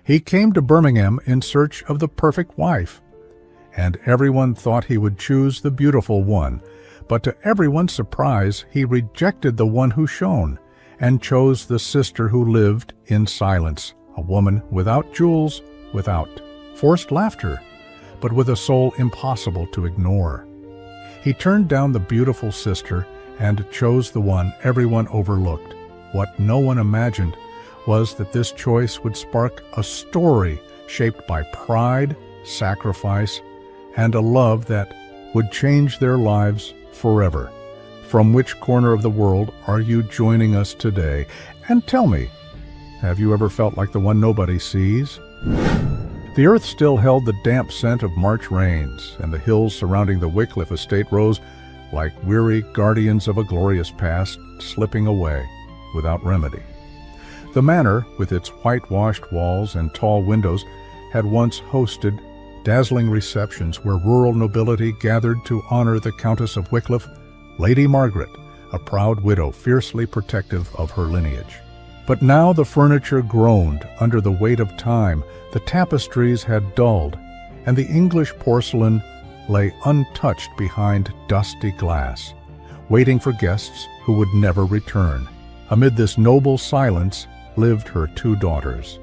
He came to Birmingham in search of the perfect wife, and everyone thought he would choose the beautiful one, but to everyone's surprise, he rejected the one who shone, and chose the sister who lived in silence, a woman without jewels, without forced laughter, but with a soul impossible to ignore. He turned down the beautiful sister and chose the one everyone overlooked. What no one imagined was that this choice would spark a story shaped by pride, sacrifice, and a love that would change their lives forever. From which corner of the world are you joining us today? And tell me, have you ever felt like the one nobody sees? The earth still held the damp scent of March rains, and the hills surrounding the Wycliffe estate rose like weary guardians of a glorious past, slipping away without remedy. The manor, with its whitewashed walls and tall windows, had once hosted dazzling receptions where rural nobility gathered to honor the Countess of Wycliffe, Lady Margaret, a proud widow fiercely protective of her lineage. But now the furniture groaned under the weight of time, the tapestries had dulled, and the English porcelain lay untouched behind dusty glass, waiting for guests who would never return. Amid this noble silence lived her two daughters.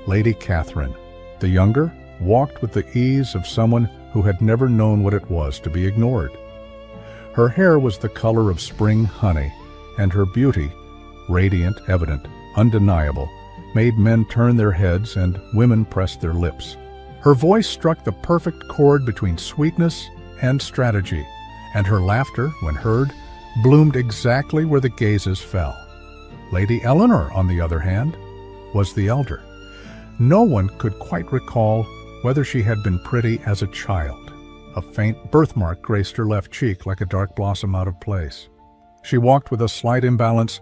Lady Catherine, the younger, walked with the ease of someone who had never known what it was to be ignored. Her hair was the color of spring honey, and her beauty, radiant, evident, undeniable, made men turn their heads and women press their lips. Her voice struck the perfect chord between sweetness and strategy, and her laughter, when heard, bloomed exactly where the gazes fell. Lady Eleanor, on the other hand, was the elder. No one could quite recall whether she had been pretty as a child. A faint birthmark graced her left cheek like a dark blossom out of place. She walked with a slight imbalance,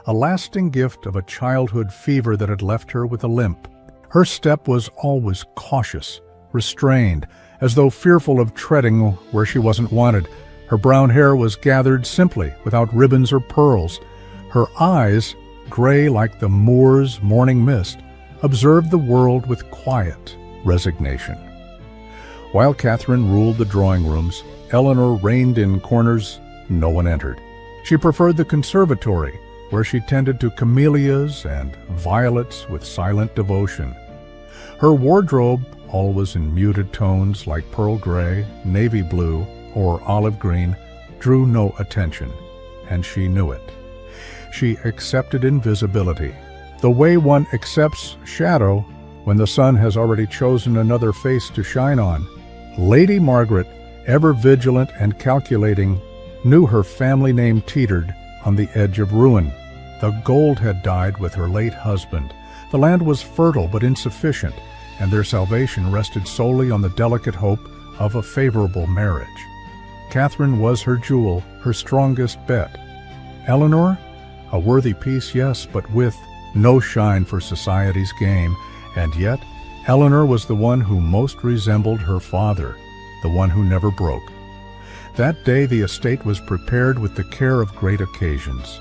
a lasting gift of a childhood fever that had left her with a limp. Her step was always cautious, restrained, as though fearful of treading where she wasn't wanted. Her brown hair was gathered simply, without ribbons or pearls. Her eyes, gray like the moor's morning mist, observed the world with quiet resignation. While Catherine ruled the drawing rooms, Eleanor reigned in corners no one entered. She preferred the conservatory, where she tended to camellias and violets with silent devotion. Her wardrobe, always in muted tones like pearl gray, navy blue, or olive green, drew no attention, and she knew it. She accepted invisibility, the way one accepts shadow when the sun has already chosen another face to shine on. Lady Margaret, ever vigilant and calculating, knew her family name teetered on the edge of ruin. The gold had died with her late husband. The land was fertile but insufficient, and their salvation rested solely on the delicate hope of a favorable marriage. Catherine was her jewel, her strongest bet. Eleanor, a worthy piece, yes, but with no shine for society's game, and yet Eleanor was the one who most resembled her father, the one who never broke. That day the estate was prepared with the care of great occasions.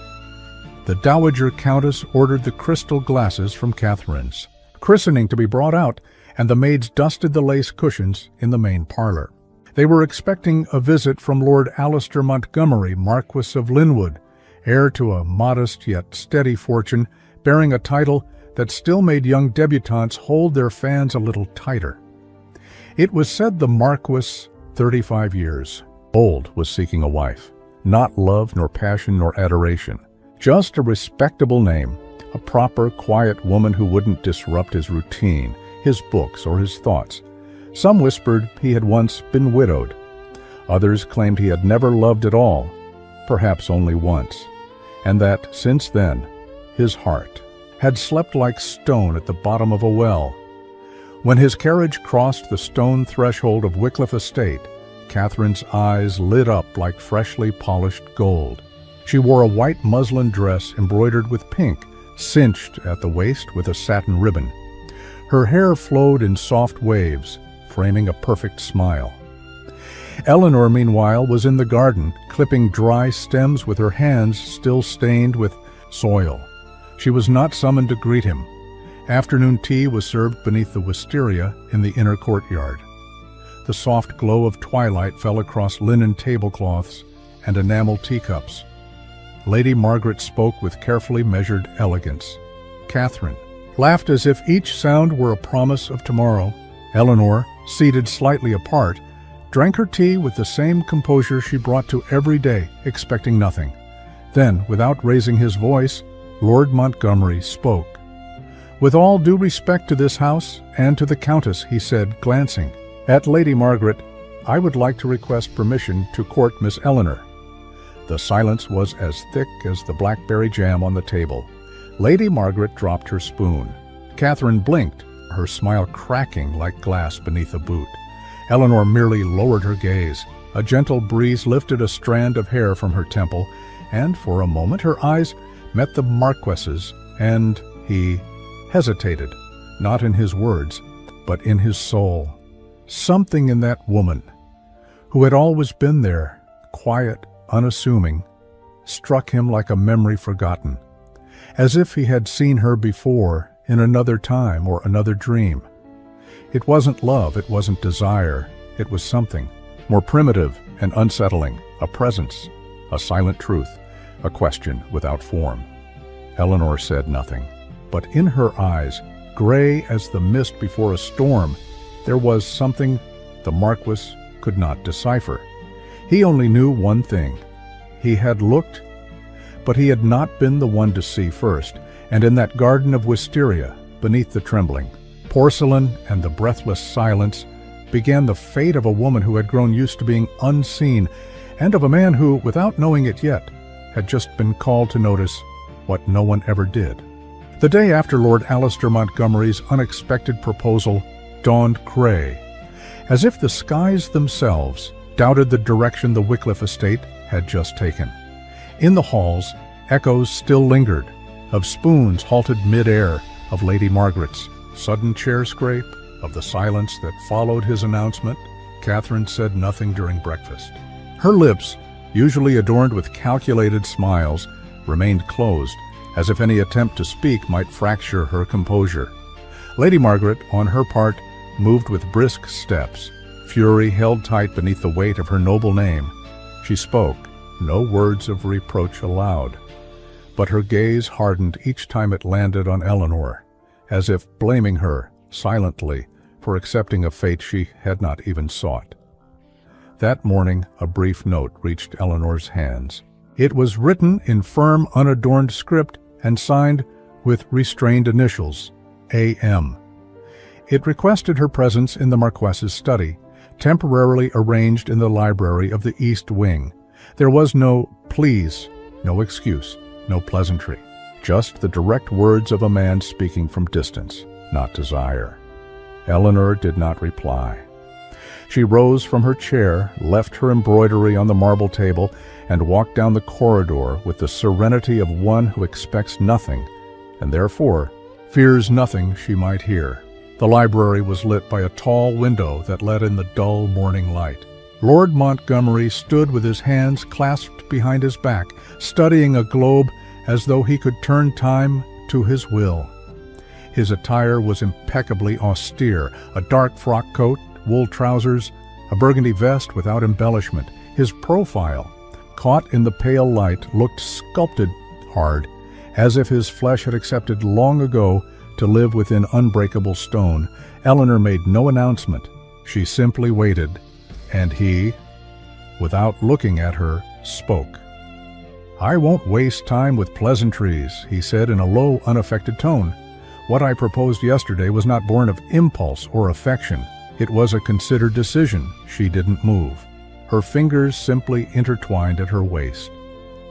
The Dowager Countess ordered the crystal glasses from Catherine's, christening to be brought out, and the maids dusted the lace cushions in the main parlor. They were expecting a visit from Lord Alistair Montgomery, Marquess of Linwood, heir to a modest yet steady fortune, bearing a title that still made young debutantes hold their fans a little tighter. It was said the Marquess, 35 years old, was seeking a wife. Not love, nor passion, nor adoration. Just a respectable name, a proper, quiet woman who wouldn't disrupt his routine, his books, or his thoughts. Some whispered he had once been widowed. Others claimed he had never loved at all, perhaps only once, and that, since then, his heart had slept like stone at the bottom of a well. When his carriage crossed the stone threshold of Wycliffe Estate, Catherine's eyes lit up like freshly polished gold. She wore a white muslin dress embroidered with pink, cinched at the waist with a satin ribbon. Her hair flowed in soft waves, framing a perfect smile. Eleanor, meanwhile, was in the garden, clipping dry stems with her hands still stained with soil. She was not summoned to greet him, Afternoon tea was served beneath the wisteria in the inner courtyard. The soft glow of twilight fell across linen tablecloths and enamel teacups. Lady Margaret spoke with carefully measured elegance. Catherine laughed as if each sound were a promise of tomorrow. Eleanor, seated slightly apart, drank her tea with the same composure she brought to every day, expecting nothing. Then, without raising his voice, Lord Montgomery spoke. "With all due respect to this house and to the Countess," he said, glancing at Lady Margaret, "I would like to request permission to court Miss Eleanor." The silence was as thick as the blackberry jam on the table. Lady Margaret dropped her spoon. Catherine blinked, her smile cracking like glass beneath a boot. Eleanor merely lowered her gaze. A gentle breeze lifted a strand of hair from her temple, and for a moment her eyes met the marquess's, and he hesitated, not in his words, but in his soul. Something in that woman, who had always been there, quiet, unassuming, struck him like a memory forgotten, as if he had seen her before in another time or another dream. It wasn't love, it wasn't desire, it was something more primitive and unsettling, a presence, a silent truth, a question without form. Eleanor said nothing, but in her eyes, gray as the mist before a storm, there was something the Marquess could not decipher. He only knew one thing. He had looked, but he had not been the one to see first, and in that garden of wisteria, beneath the trembling porcelain and the breathless silence, began the fate of a woman who had grown used to being unseen, and of a man who, without knowing it yet, had just been called to notice what no one ever did. The day after Lord Alistair Montgomery's unexpected proposal dawned gray, as if the skies themselves doubted the direction the Wycliffe estate had just taken. In the halls, echoes still lingered, of spoons halted mid-air, of Lady Margaret's sudden chair scrape, of the silence that followed his announcement. Catherine said nothing during breakfast. Her lips, usually adorned with calculated smiles, remained closed, as if any attempt to speak might fracture her composure. Lady Margaret, on her part, moved with brisk steps, fury held tight beneath the weight of her noble name. She spoke, no words of reproach allowed, but her gaze hardened each time it landed on Eleanor, as if blaming her, silently, for accepting a fate she had not even sought. That morning, a brief note reached Eleanor's hands. It was written in firm, unadorned script and signed with restrained initials, A.M. It requested her presence in the Marquess's study, temporarily arranged in the library of the East Wing. There was no please, no excuse, no pleasantry, just the direct words of a man speaking from distance, not desire. Eleanor did not reply. She rose from her chair, left her embroidery on the marble table, and walked down the corridor with the serenity of one who expects nothing, and therefore fears nothing she might hear. The library was lit by a tall window that let in the dull morning light. Lord Montgomery stood with his hands clasped behind his back, studying a globe as though he could turn time to his will. His attire was impeccably austere, a dark frock coat, wool trousers, a burgundy vest without embellishment. His profile, caught in the pale light, looked sculpted hard, as if his flesh had accepted long ago to live within unbreakable stone. Eleanor made no announcement. She simply waited, and he, without looking at her, spoke. "I won't waste time with pleasantries," he said in a low, unaffected tone. "What I proposed yesterday was not born of impulse or affection. It was a considered decision." She didn't move. Her fingers simply intertwined at her waist.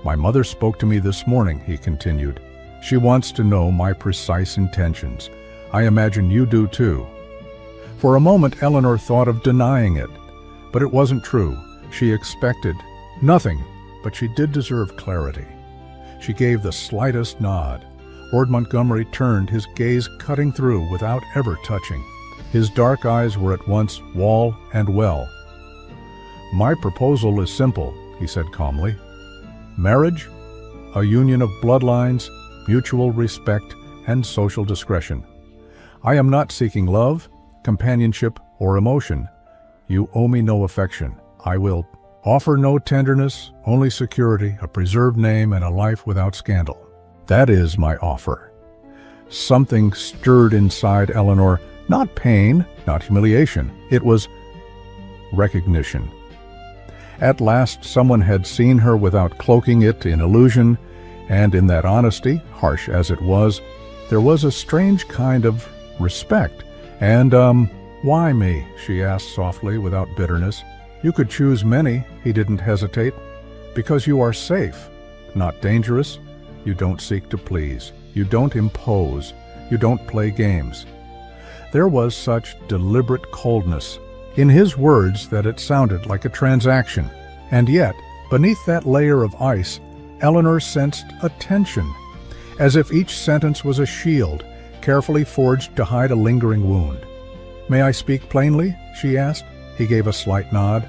"My mother spoke to me this morning," he continued. "She wants to know my precise intentions. I imagine you do too." For a moment Eleanor thought of denying it, but it wasn't true. She expected nothing, but she did deserve clarity. She gave the slightest nod. Lord Montgomery turned, his gaze cutting through without ever touching. His dark eyes were at once wall and well. "My proposal is simple," he said calmly. "Marriage, a union of bloodlines, mutual respect, and social discretion. I am not seeking love, companionship, or emotion. You owe me no affection. I will offer no tenderness, only security, a preserved name, and a life without scandal. That is my offer." Something stirred inside Eleanor, not pain, not humiliation. It was recognition. At last, someone had seen her without cloaking it in illusion, and in that honesty, harsh as it was, there was a strange kind of respect. "And, why me?" she asked softly, without bitterness. "You could choose many," he didn't hesitate. "Because you are safe, not dangerous. You don't seek to please. You don't impose. You don't play games." There was such deliberate coldness in his words that it sounded like a transaction. And yet, beneath that layer of ice, Eleanor sensed a tension, as if each sentence was a shield, carefully forged to hide a lingering wound. "May I speak plainly?" she asked. He gave a slight nod.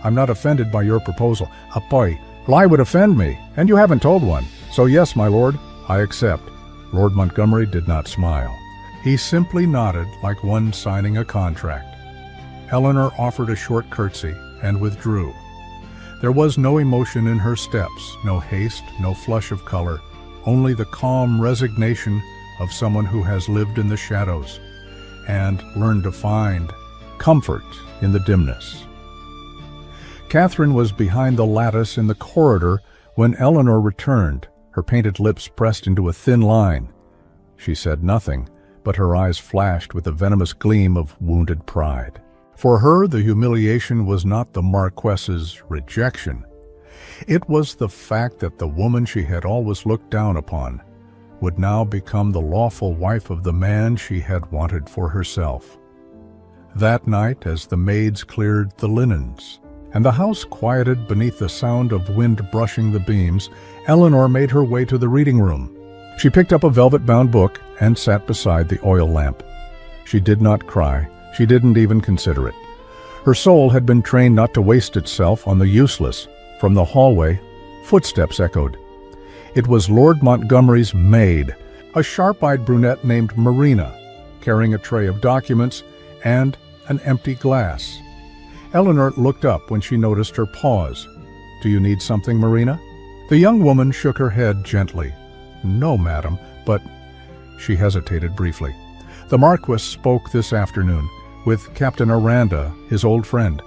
"I'm not offended by your proposal. Poi, lie would offend me, and you haven't told one. So yes, my lord, I accept." Lord Montgomery did not smile. He simply nodded like one signing a contract. Eleanor offered a short curtsy and withdrew. There was no emotion in her steps, no haste, no flush of color, only the calm resignation of someone who has lived in the shadows and learned to find comfort in the dimness. Catherine was behind the lattice in the corridor when Eleanor returned, her painted lips pressed into a thin line. She said nothing, but her eyes flashed with a venomous gleam of wounded pride. For her, the humiliation was not the marquess's rejection. It was the fact that the woman she had always looked down upon would now become the lawful wife of the man she had wanted for herself. That night, as the maids cleared the linens, and the house quieted beneath the sound of wind brushing the beams, Eleanor made her way to the reading room. She picked up a velvet-bound book and sat beside the oil lamp. She did not cry. She didn't even consider it. Her soul had been trained not to waste itself on the useless. From the hallway, footsteps echoed. It was Lord Montgomery's maid, a sharp-eyed brunette named Marina, carrying a tray of documents and an empty glass. Eleanor looked up when she noticed her pause. "Do you need something, Marina?" The young woman shook her head gently. "No, madam, but—" She hesitated briefly. "The Marquess spoke this afternoon with Captain Aranda, his old friend.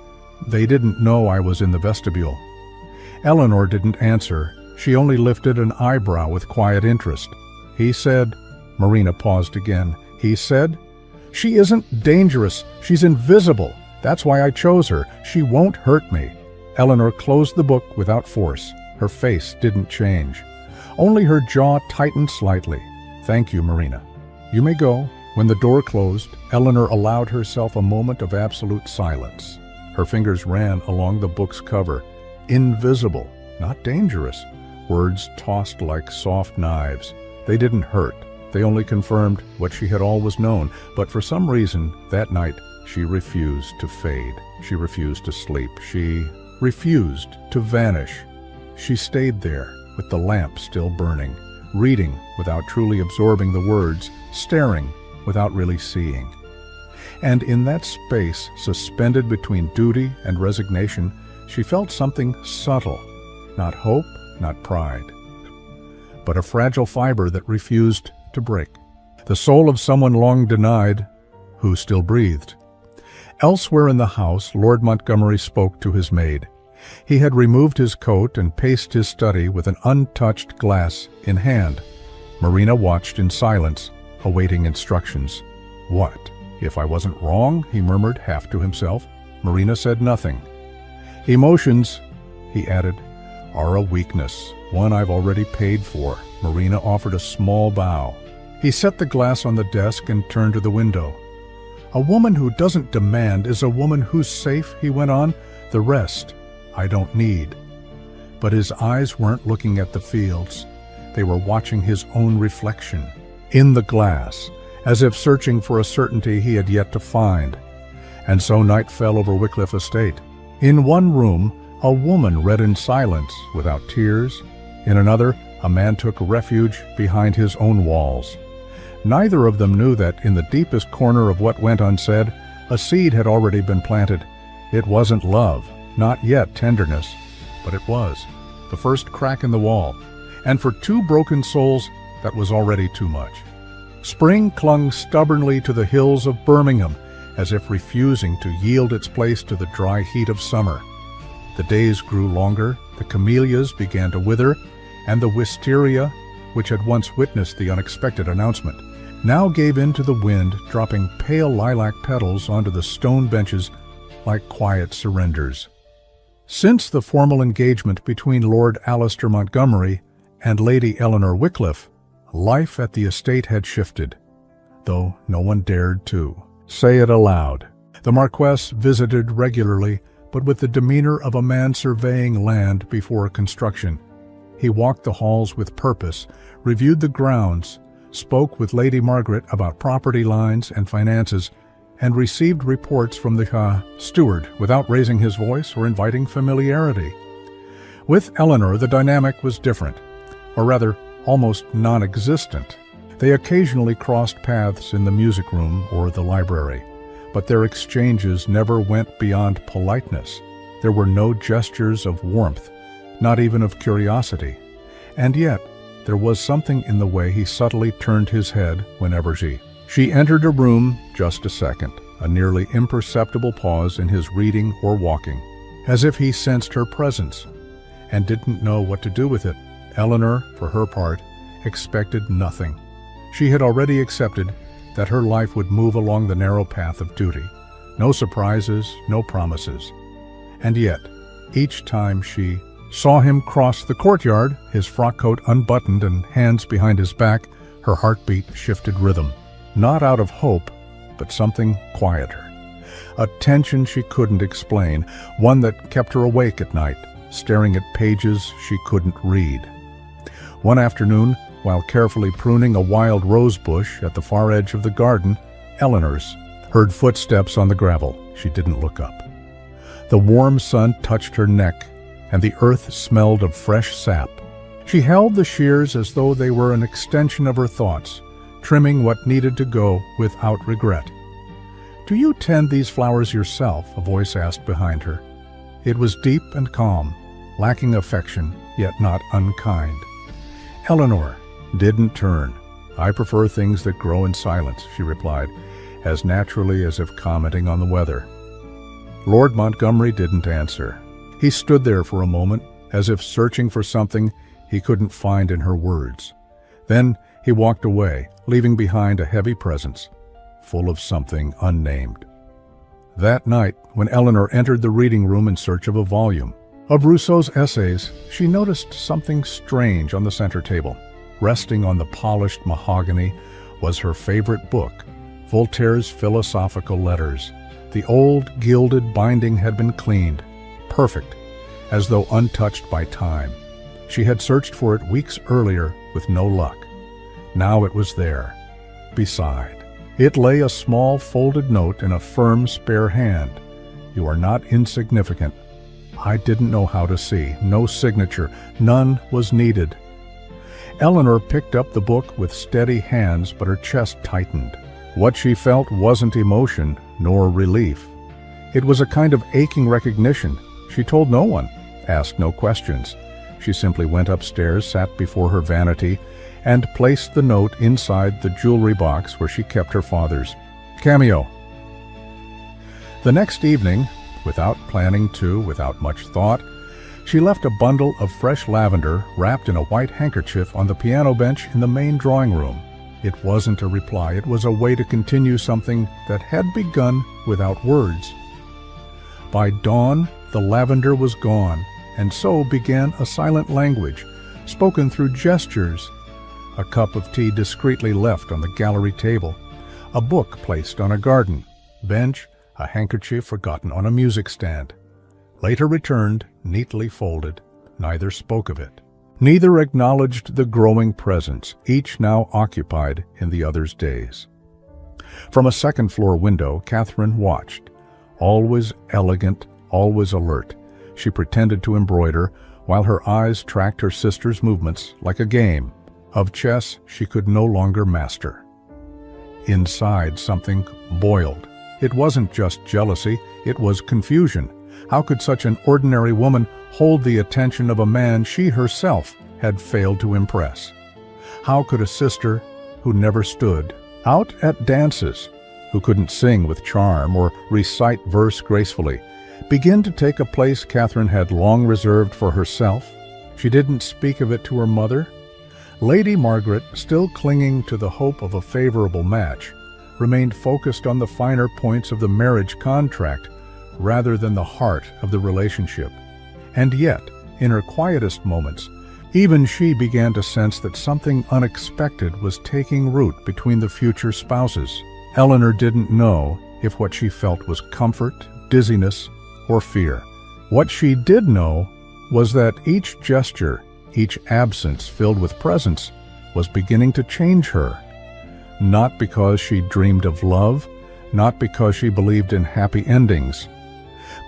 They didn't know I was in the vestibule." Eleanor didn't answer. She only lifted an eyebrow with quiet interest. "He said—" Marina paused again. "He said, 'She isn't dangerous. She's invisible. That's why I chose her. She won't hurt me.'" Eleanor closed the book without force. Her face didn't change. Only her jaw tightened slightly. "Thank you, Marina. You may go." When the door closed, Eleanor allowed herself a moment of absolute silence. Her fingers ran along the book's cover. Invisible, not dangerous. Words tossed like soft knives. They didn't hurt. They only confirmed what she had always known. But for some reason, that night, she refused to fade. She refused to sleep. She refused to vanish. She stayed there, with the lamp still burning, reading without truly absorbing the words, staring without really seeing. And in that space, suspended between duty and resignation, she felt something subtle, not hope, not pride, but a fragile fiber that refused to break. The soul of someone long denied, who still breathed. Elsewhere in the house, Lord Montgomery spoke to his maid. He had removed his coat and paced his study with an untouched glass in hand. Marina watched in silence, awaiting instructions. "What? If I wasn't wrong?" he murmured, half to himself. Marina said nothing. "Emotions," he added, "are a weakness, one I've already paid for." Marina offered a small bow. He set the glass on the desk and turned to the window. "A woman who doesn't demand is a woman who's safe," he went on. "The rest I don't need." But his eyes weren't looking at the fields. They were watching his own reflection in the glass, as if searching for a certainty he had yet to find. And so night fell over Wycliffe Estate. In one room, a woman read in silence, without tears. In another, a man took refuge behind his own walls. Neither of them knew that, in the deepest corner of what went unsaid, a seed had already been planted. It wasn't love, not yet tenderness, but it was the first crack in the wall. And for two broken souls, that was already too much. Spring clung stubbornly to the hills of Birmingham, as if refusing to yield its place to the dry heat of summer. The days grew longer, the camellias began to wither, and the wisteria, which had once witnessed the unexpected announcement, now gave in to the wind, dropping pale lilac petals onto the stone benches like quiet surrenders. Since the formal engagement between Lord Alistair Montgomery and Lady Eleanor Wycliffe, life at the estate had shifted, though no one dared to say it aloud. The marquess visited regularly, but with the demeanor of a man surveying land before construction. He walked the halls with purpose, reviewed the grounds, spoke with Lady Margaret about property lines and finances, and received reports from the steward without raising his voice or inviting familiarity. With Eleanor, the dynamic was different, or rather, almost non-existent. They occasionally crossed paths in the music room or the library, but their exchanges never went beyond politeness. There were no gestures of warmth, not even of curiosity. And yet, there was something in the way he subtly turned his head whenever she entered a room. Just a second, a nearly imperceptible pause in his reading or walking, as if he sensed her presence and didn't know what to do with it. Eleanor, for her part, expected nothing. She had already accepted that her life would move along the narrow path of duty. No surprises, no promises. And yet, each time she saw him cross the courtyard, his frock coat unbuttoned and hands behind his back, her heartbeat shifted rhythm. Not out of hope, but something quieter. A tension she couldn't explain, one that kept her awake at night, staring at pages she couldn't read. One afternoon, while carefully pruning a wild rose bush at the far edge of the garden, Eleanor's heard footsteps on the gravel. She didn't look up. The warm sun touched her neck, and the earth smelled of fresh sap. She held the shears as though they were an extension of her thoughts, trimming what needed to go without regret. "Do you tend these flowers yourself?" a voice asked behind her. It was deep and calm, lacking affection, yet not unkind. Eleanor didn't turn. "I prefer things that grow in silence," she replied, as naturally as if commenting on the weather. Lord Montgomery didn't answer. He stood there for a moment, as if searching for something he couldn't find in her words. Then he walked away, leaving behind a heavy presence, full of something unnamed. That night, when Eleanor entered the reading room in search of a volume of Rousseau's essays, she noticed something strange on the center table. Resting on the polished mahogany was her favorite book, Voltaire's Philosophical Letters. The old gilded binding had been cleaned, perfect, as though untouched by time. She had searched for it weeks earlier with no luck. Now it was there. Beside it lay a small folded note in a firm, spare hand. "You are not insignificant." I didn't know how to see. No signature. None was needed. Eleanor picked up the book with steady hands, but her chest tightened. What she felt wasn't emotion, nor relief. It was a kind of aching recognition. She told no one, asked no questions. She simply went upstairs, sat before her vanity, and placed the note inside the jewelry box where she kept her father's cameo. The next evening, without planning to, without much thought, she left a bundle of fresh lavender wrapped in a white handkerchief on the piano bench in the main drawing room. It wasn't a reply, it was a way to continue something that had begun without words. By dawn, the lavender was gone, and so began a silent language, spoken through gestures. A cup of tea discreetly left on the gallery table, a book placed on a garden bench, a handkerchief forgotten on a music stand. Later returned, neatly folded. Neither spoke of it. Neither acknowledged the growing presence, each now occupied in the other's days. From a second-floor window, Catherine watched. Always elegant, always alert, she pretended to embroider, while her eyes tracked her sister's movements like a game of chess she could no longer master. Inside, something boiled. It wasn't just jealousy, it was confusion. How could such an ordinary woman hold the attention of a man she herself had failed to impress? How could a sister who never stood out at dances, who couldn't sing with charm or recite verse gracefully, begin to take a place Catherine had long reserved for herself? She didn't speak of it to her mother. Lady Margaret, still clinging to the hope of a favorable match, remained focused on the finer points of the marriage contract rather than the heart of the relationship. And yet, in her quietest moments, even she began to sense that something unexpected was taking root between the future spouses. Eleanor didn't know if what she felt was comfort, dizziness, or fear. What she did know was that each gesture, each absence filled with presence, was beginning to change her. Not because she dreamed of love, not because she believed in happy endings,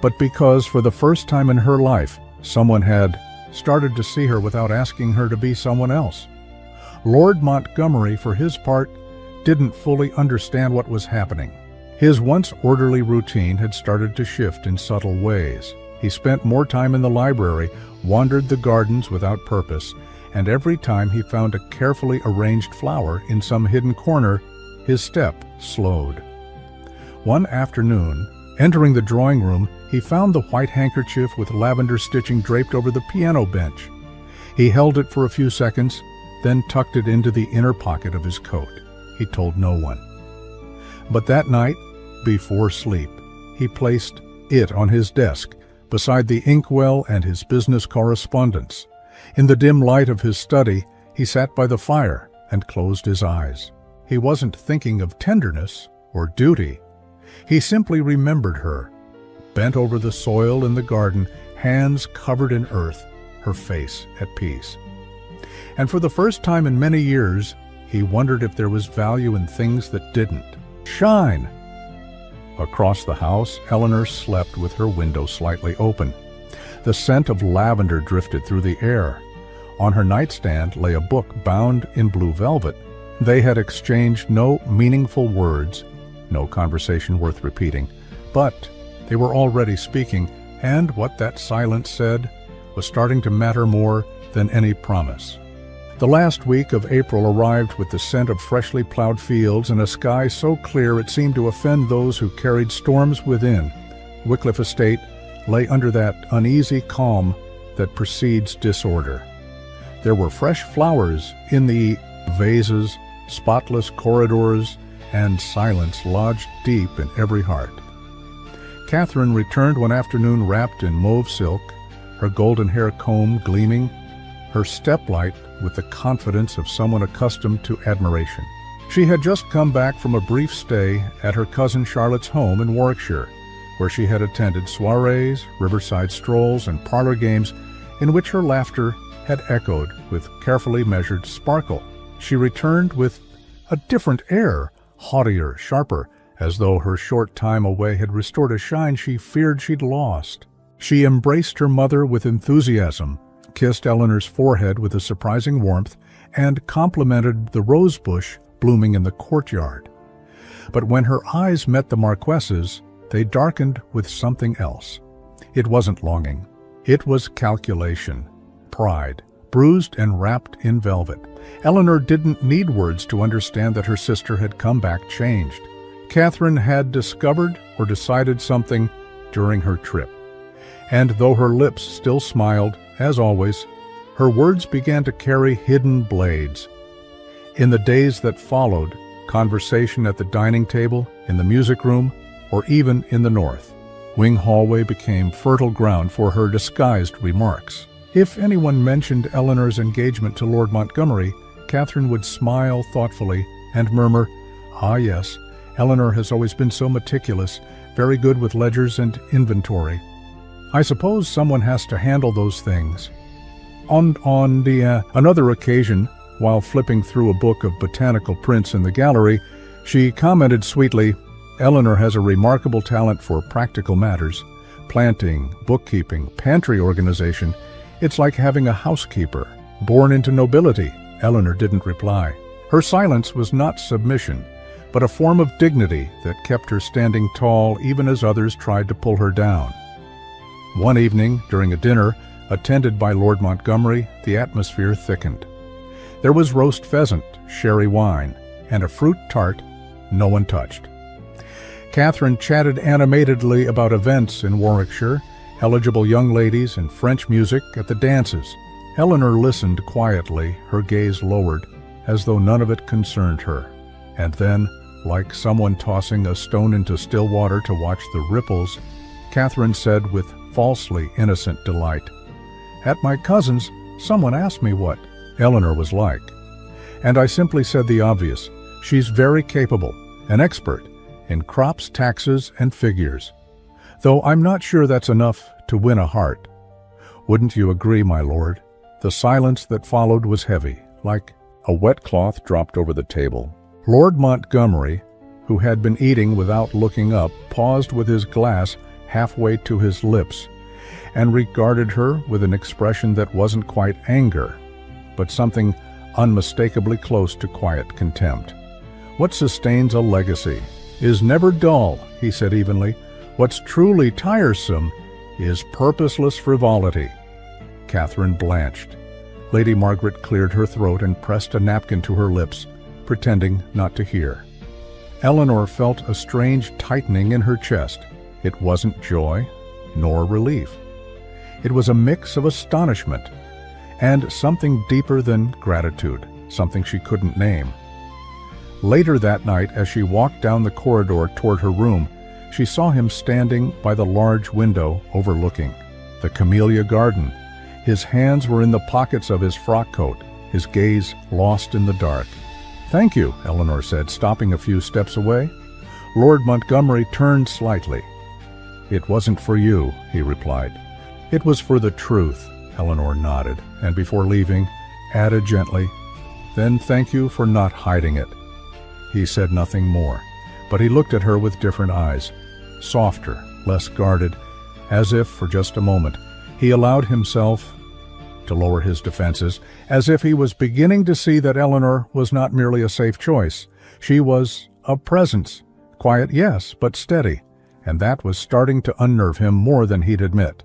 but because for the first time in her life, someone had started to see her without asking her to be someone else. Lord Montgomery, for his part, didn't fully understand what was happening. His once orderly routine had started to shift in subtle ways. He spent more time in the library, wandered the gardens without purpose, and every time he found a carefully arranged flower in some hidden corner, his step slowed. One afternoon, entering the drawing room, he found the white handkerchief with lavender stitching draped over the piano bench. He held it for a few seconds, then tucked it into the inner pocket of his coat. He told no one. But that night, before sleep, he placed it on his desk, beside the inkwell and his business correspondence. In the dim light of his study, he sat by the fire and closed his eyes. He wasn't thinking of tenderness or duty. He simply remembered her, bent over the soil in the garden, hands covered in earth, her face at peace. And for the first time in many years, he wondered if there was value in things that didn't shine. Across the house, Eleanor slept with her window slightly open. The scent of lavender drifted through the air. On her nightstand lay a book bound in blue velvet. They had exchanged no meaningful words, no conversation worth repeating, but they were already speaking, and what that silence said was starting to matter more than any promise. The last week of April arrived with the scent of freshly plowed fields and a sky so clear it seemed to offend those who carried storms within. Wycliffe Estate lay under that uneasy calm that precedes disorder. There were fresh flowers in the vases, spotless corridors, and silence lodged deep in every heart. Catherine returned one afternoon wrapped in mauve silk, her golden hair comb gleaming, her step light with the confidence of someone accustomed to admiration. She had just come back from a brief stay at her cousin Charlotte's home in Warwickshire, where she had attended soirees, riverside strolls, and parlor games in which her laughter had echoed with carefully measured sparkle. She returned with a different air, haughtier, sharper, as though her short time away had restored a shine she feared she'd lost. She embraced her mother with enthusiasm, kissed Eleanor's forehead with a surprising warmth, and complimented the rose bush blooming in the courtyard. But when her eyes met the marquess's, they darkened with something else. It wasn't longing. It was calculation, pride, bruised and wrapped in velvet. Eleanor didn't need words to understand that her sister had come back changed. Catherine had discovered or decided something during her trip. And though her lips still smiled, as always, her words began to carry hidden blades. In the days that followed, conversation at the dining table, in the music room, or even in the north, wing hallway became fertile ground for her disguised remarks. If anyone mentioned Eleanor's engagement to Lord Montgomery, Catherine would smile thoughtfully and murmur, "Ah yes, Eleanor has always been so meticulous, very good with ledgers and inventory. I suppose someone has to handle those things." On another occasion, while flipping through a book of botanical prints in the gallery, she commented sweetly, "Eleanor has a remarkable talent for practical matters. Planting, bookkeeping, pantry organization. It's like having a housekeeper, born into nobility." Eleanor didn't reply. Her silence was not submission, but a form of dignity that kept her standing tall even as others tried to pull her down. One evening, during a dinner attended by Lord Montgomery, the atmosphere thickened. There was roast pheasant, sherry wine, and a fruit tart no one touched. Catherine chatted animatedly about events in Warwickshire, eligible young ladies, and French music at the dances. Eleanor listened quietly, her gaze lowered, as though none of it concerned her. And then, like someone tossing a stone into still water to watch the ripples, Catherine said with falsely innocent delight, "At my cousin's, someone asked me what Eleanor was like. And I simply said the obvious. She's very capable, an expert in crops, taxes, and figures. Though I'm not sure that's enough to win a heart. Wouldn't you agree, my lord?" The silence that followed was heavy, like a wet cloth dropped over the table. Lord Montgomery, who had been eating without looking up, paused with his glass halfway to his lips and regarded her with an expression that wasn't quite anger, but something unmistakably close to quiet contempt. "What sustains a legacy is never dull," he said evenly. "What's truly tiresome is purposeless frivolity." Catherine blanched. Lady Margaret cleared her throat and pressed a napkin to her lips, pretending not to hear. Eleanor felt a strange tightening in her chest. It wasn't joy, nor relief. It was a mix of astonishment and something deeper than gratitude, something she couldn't name. Later that night, as she walked down the corridor toward her room, she saw him standing by the large window overlooking the camellia garden. His hands were in the pockets of his frock coat, his gaze lost in the dark. "Thank you," Eleanor said, stopping a few steps away. Lord Montgomery turned slightly. "It wasn't for you," he replied. "It was for the truth," Eleanor nodded, and before leaving, added gently, "Then thank you for not hiding it." He said nothing more, but he looked at her with different eyes, softer, less guarded, as if, for just a moment, he allowed himself to lower his defenses, as if he was beginning to see that Eleanor was not merely a safe choice. She was a presence, quiet, yes, but steady, and that was starting to unnerve him more than he'd admit.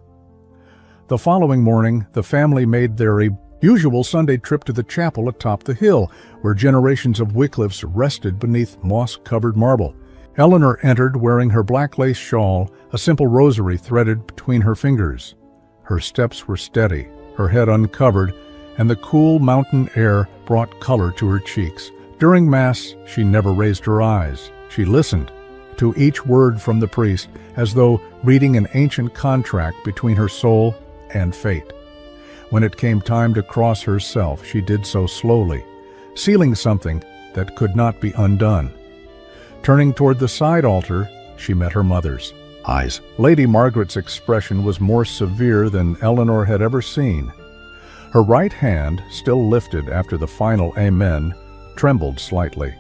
The following morning, the family made their usual Sunday trip to the chapel atop the hill, where generations of Wycliffes rested beneath moss-covered marble. Eleanor entered wearing her black lace shawl, a simple rosary threaded between her fingers. Her steps were steady, her head uncovered, and the cool mountain air brought color to her cheeks. During Mass, she never raised her eyes. She listened to each word from the priest, as though reading an ancient contract between her soul and fate. When it came time to cross herself, she did so slowly, sealing something that could not be undone. Turning toward the side altar, she met her mother's eyes. Lady Margaret's expression was more severe than Eleanor had ever seen. Her right hand, still lifted after the final Amen, trembled slightly.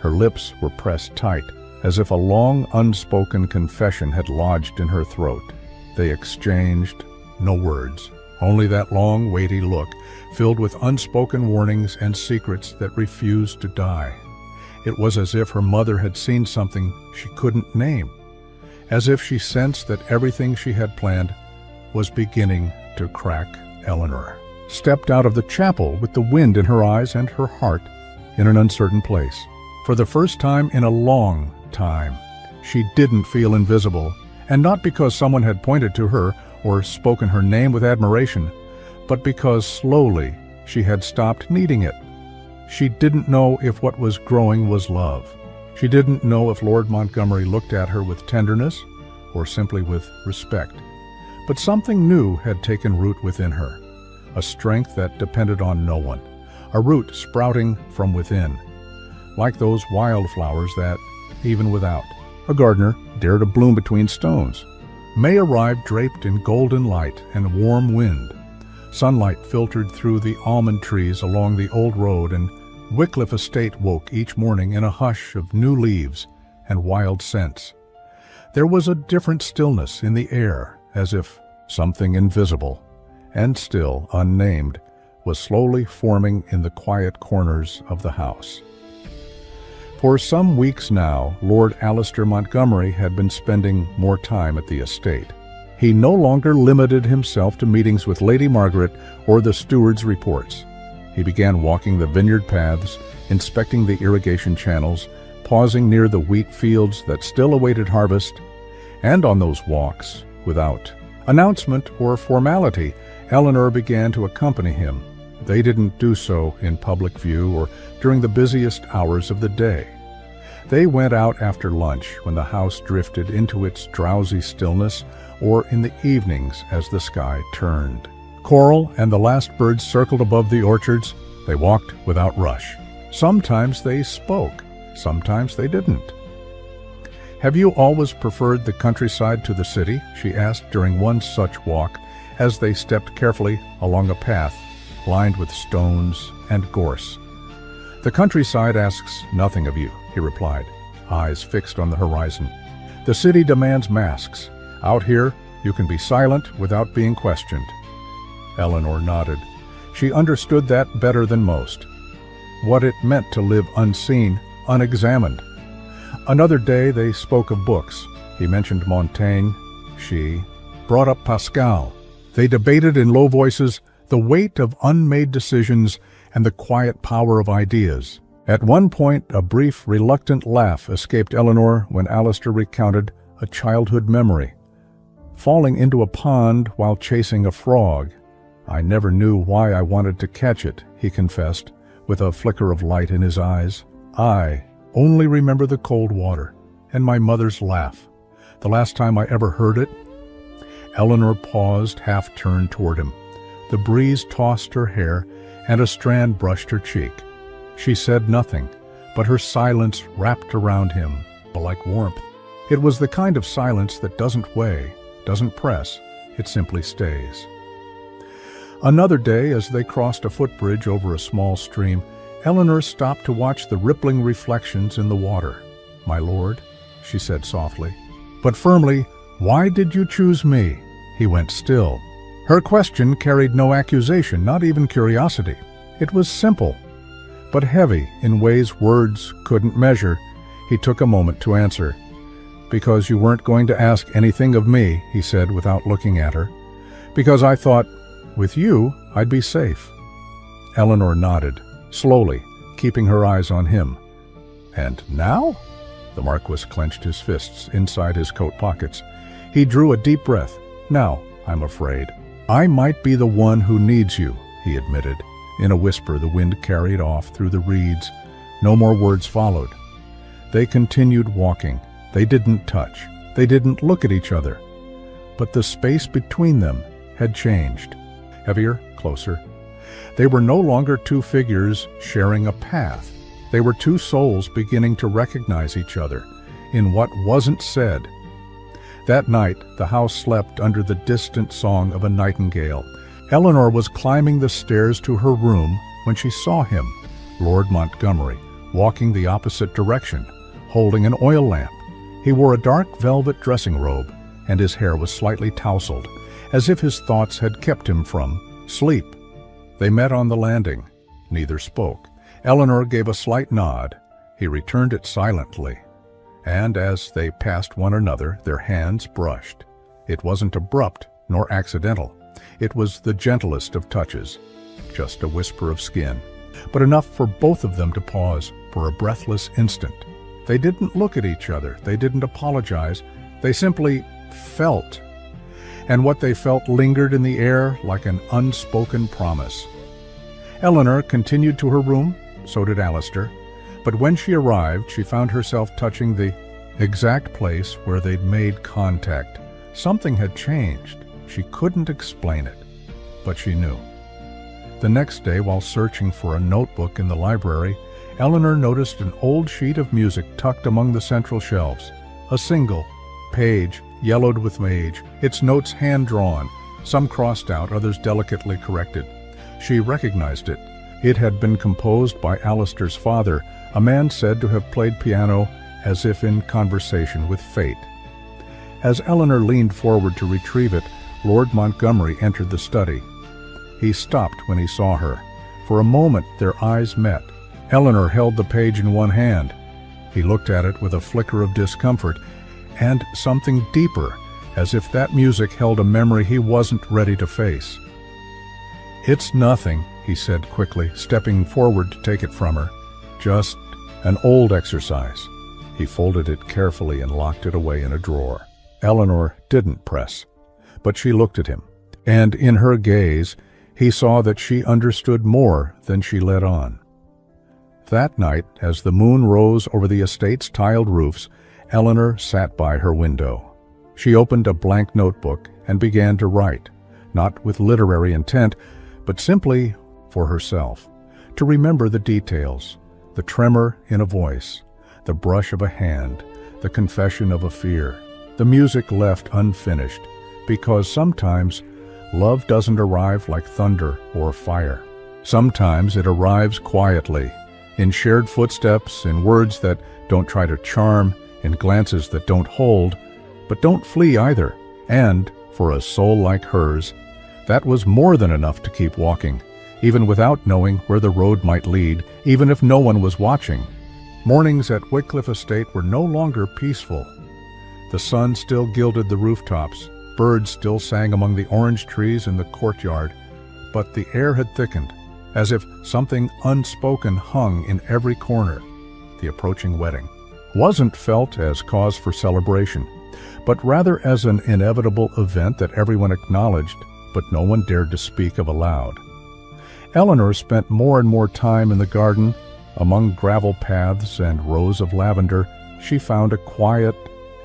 Her lips were pressed tight, as if a long unspoken confession had lodged in her throat. They exchanged no words, only that long, weighty look, filled with unspoken warnings and secrets that refused to die. It was as if her mother had seen something she couldn't name, as if she sensed that everything she had planned was beginning to crack. Eleanor stepped out of the chapel with the wind in her eyes and her heart in an uncertain place. For the first time in a long time, she didn't feel invisible, and not because someone had pointed to her or spoken her name with admiration, but because slowly she had stopped needing it. She didn't know if what was growing was love. She didn't know if Lord Montgomery looked at her with tenderness or simply with respect. But something new had taken root within her, a strength that depended on no one, a root sprouting from within, like those wildflowers that, even without a gardener, dare to bloom between stones. May arrived draped in golden light and warm wind. Sunlight filtered through the almond trees along the old road, and Wycliffe Estate woke each morning in a hush of new leaves and wild scents. There was a different stillness in the air, as if something invisible and still unnamed was slowly forming in the quiet corners of the house. For some weeks now, Lord Alistair Montgomery had been spending more time at the estate. He no longer limited himself to meetings with Lady Margaret or the steward's reports. He began walking the vineyard paths, inspecting the irrigation channels, pausing near the wheat fields that still awaited harvest, and on those walks, without announcement or formality, Eleanor began to accompany him. They didn't do so in public view or during the busiest hours of the day. They went out after lunch when the house drifted into its drowsy stillness, or in the evenings as the sky turned. Coral and the last birds circled above the orchards. They walked without rush. Sometimes they spoke, sometimes they didn't. "Have you always preferred the countryside to the city?" she asked during one such walk as they stepped carefully along a path lined with stones and gorse. "The countryside asks nothing of you," he replied, eyes fixed on the horizon. "The city demands masks. Out here, you can be silent without being questioned." Eleanor nodded. She understood that better than most. What it meant to live unseen, unexamined. Another day they spoke of books. He mentioned Montaigne. She brought up Pascal. They debated in low voices the weight of unmade decisions and the quiet power of ideas. At one point, a brief, reluctant laugh escaped Eleanor when Alistair recounted a childhood memory. "Falling into a pond while chasing a frog. I never knew why I wanted to catch it," he confessed, with a flicker of light in his eyes. "I only remember the cold water and my mother's laugh. The last time I ever heard it." Eleanor paused, half turned toward him. The breeze tossed her hair, and a strand brushed her cheek. She said nothing, but her silence wrapped around him like warmth. It was the kind of silence that doesn't weigh, doesn't press, it simply stays. Another day, as they crossed a footbridge over a small stream, Eleanor stopped to watch the rippling reflections in the water. "My lord," she said softly, but firmly, "why did you choose me?" He went still. Her question carried no accusation, not even curiosity. It was simple, but heavy in ways words couldn't measure. He took a moment to answer. "Because you weren't going to ask anything of me," he said without looking at her. "Because I thought, with you, I'd be safe." Eleanor nodded, slowly, keeping her eyes on him. "And now?" The marquess clenched his fists inside his coat pockets. He drew a deep breath. "Now, I'm afraid. I might be the one who needs you," he admitted. In a whisper, the wind carried off through the reeds. No more words followed. They continued walking. They didn't touch. They didn't look at each other. But the space between them had changed. Heavier, closer. They were no longer two figures sharing a path. They were two souls beginning to recognize each other in what wasn't said. That night, the house slept under the distant song of a nightingale. Eleanor was climbing the stairs to her room when she saw him, Lord Montgomery, walking the opposite direction, holding an oil lamp. He wore a dark velvet dressing robe, and his hair was slightly tousled, as if his thoughts had kept him from sleep. They met on the landing. Neither spoke. Eleanor gave a slight nod. He returned it silently. And as they passed one another, their hands brushed. It wasn't abrupt nor accidental. It was the gentlest of touches, just a whisper of skin, but enough for both of them to pause for a breathless instant. They didn't look at each other. They didn't apologize. They simply felt. And what they felt lingered in the air like an unspoken promise. Eleanor continued to her room, so did Alistair. But when she arrived, she found herself touching the exact place where they'd made contact. Something had changed. She couldn't explain it, but she knew. The next day, while searching for a notebook in the library, Eleanor noticed an old sheet of music tucked among the central shelves. A single page, yellowed with age, its notes hand-drawn, some crossed out, others delicately corrected. She recognized it. It had been composed by Alistair's father, a man said to have played piano as if in conversation with fate. As Eleanor leaned forward to retrieve it, Lord Montgomery entered the study. He stopped when he saw her. For a moment their eyes met. Eleanor held the page in one hand. He looked at it with a flicker of discomfort and something deeper, as if that music held a memory he wasn't ready to face. "It's nothing," he said quickly, stepping forward to take it from her. "Just an old exercise." He folded it carefully and locked it away in a drawer. Eleanor didn't press, but she looked at him, and in her gaze he saw that she understood more than she let on. That night, as the moon rose over the estate's tiled roofs, Eleanor sat by her window. She opened a blank notebook and began to write, not with literary intent, but simply for herself, to remember the details, the tremor in a voice, the brush of a hand, the confession of a fear, the music left unfinished, because sometimes love doesn't arrive like thunder or fire. Sometimes it arrives quietly, in shared footsteps, in words that don't try to charm, in glances that don't hold, but don't flee either. And, for a soul like hers, that was more than enough to keep walking, even without knowing where the road might lead, even if no one was watching. Mornings at Wycliffe Estate were no longer peaceful. The sun still gilded the rooftops, birds still sang among the orange trees in the courtyard, but the air had thickened, as if something unspoken hung in every corner. The approaching wedding wasn't felt as cause for celebration, but rather as an inevitable event that everyone acknowledged, but no one dared to speak of aloud. Eleanor spent more and more time in the garden. Among gravel paths and rows of lavender, she found a quiet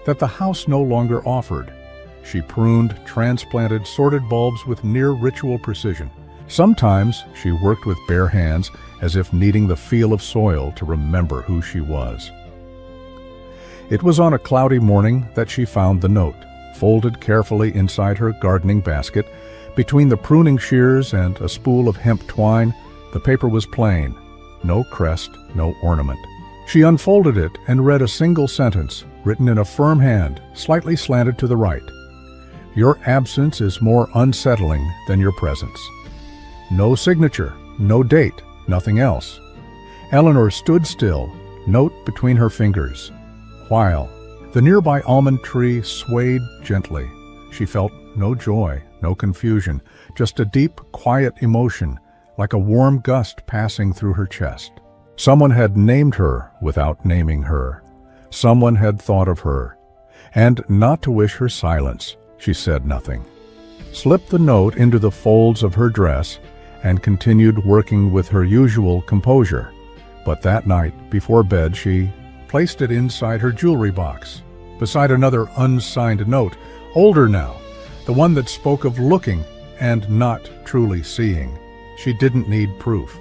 that the house no longer offered. She pruned, transplanted, sorted bulbs with near ritual precision. Sometimes she worked with bare hands, as if kneading the feel of soil to remember who she was. It was on a cloudy morning that she found the note, folded carefully inside her gardening basket. Between the pruning shears and a spool of hemp twine, the paper was plain. No crest, no ornament. She unfolded it and read a single sentence, written in a firm hand, slightly slanted to the right. "Your absence is more unsettling than your presence." No signature, no date, nothing else. Eleanor stood still, note between her fingers, while the nearby almond tree swayed gently. She felt no joy, no confusion, just a deep, quiet emotion, like a warm gust passing through her chest. Someone had named her without naming her. Someone had thought of her. And not to wish her silence, she said nothing. Slipped the note into the folds of her dress and continued working with her usual composure. But that night, before bed, she placed it inside her jewelry box, beside another unsigned note, older now, the one that spoke of looking and not truly seeing. She didn't need proof.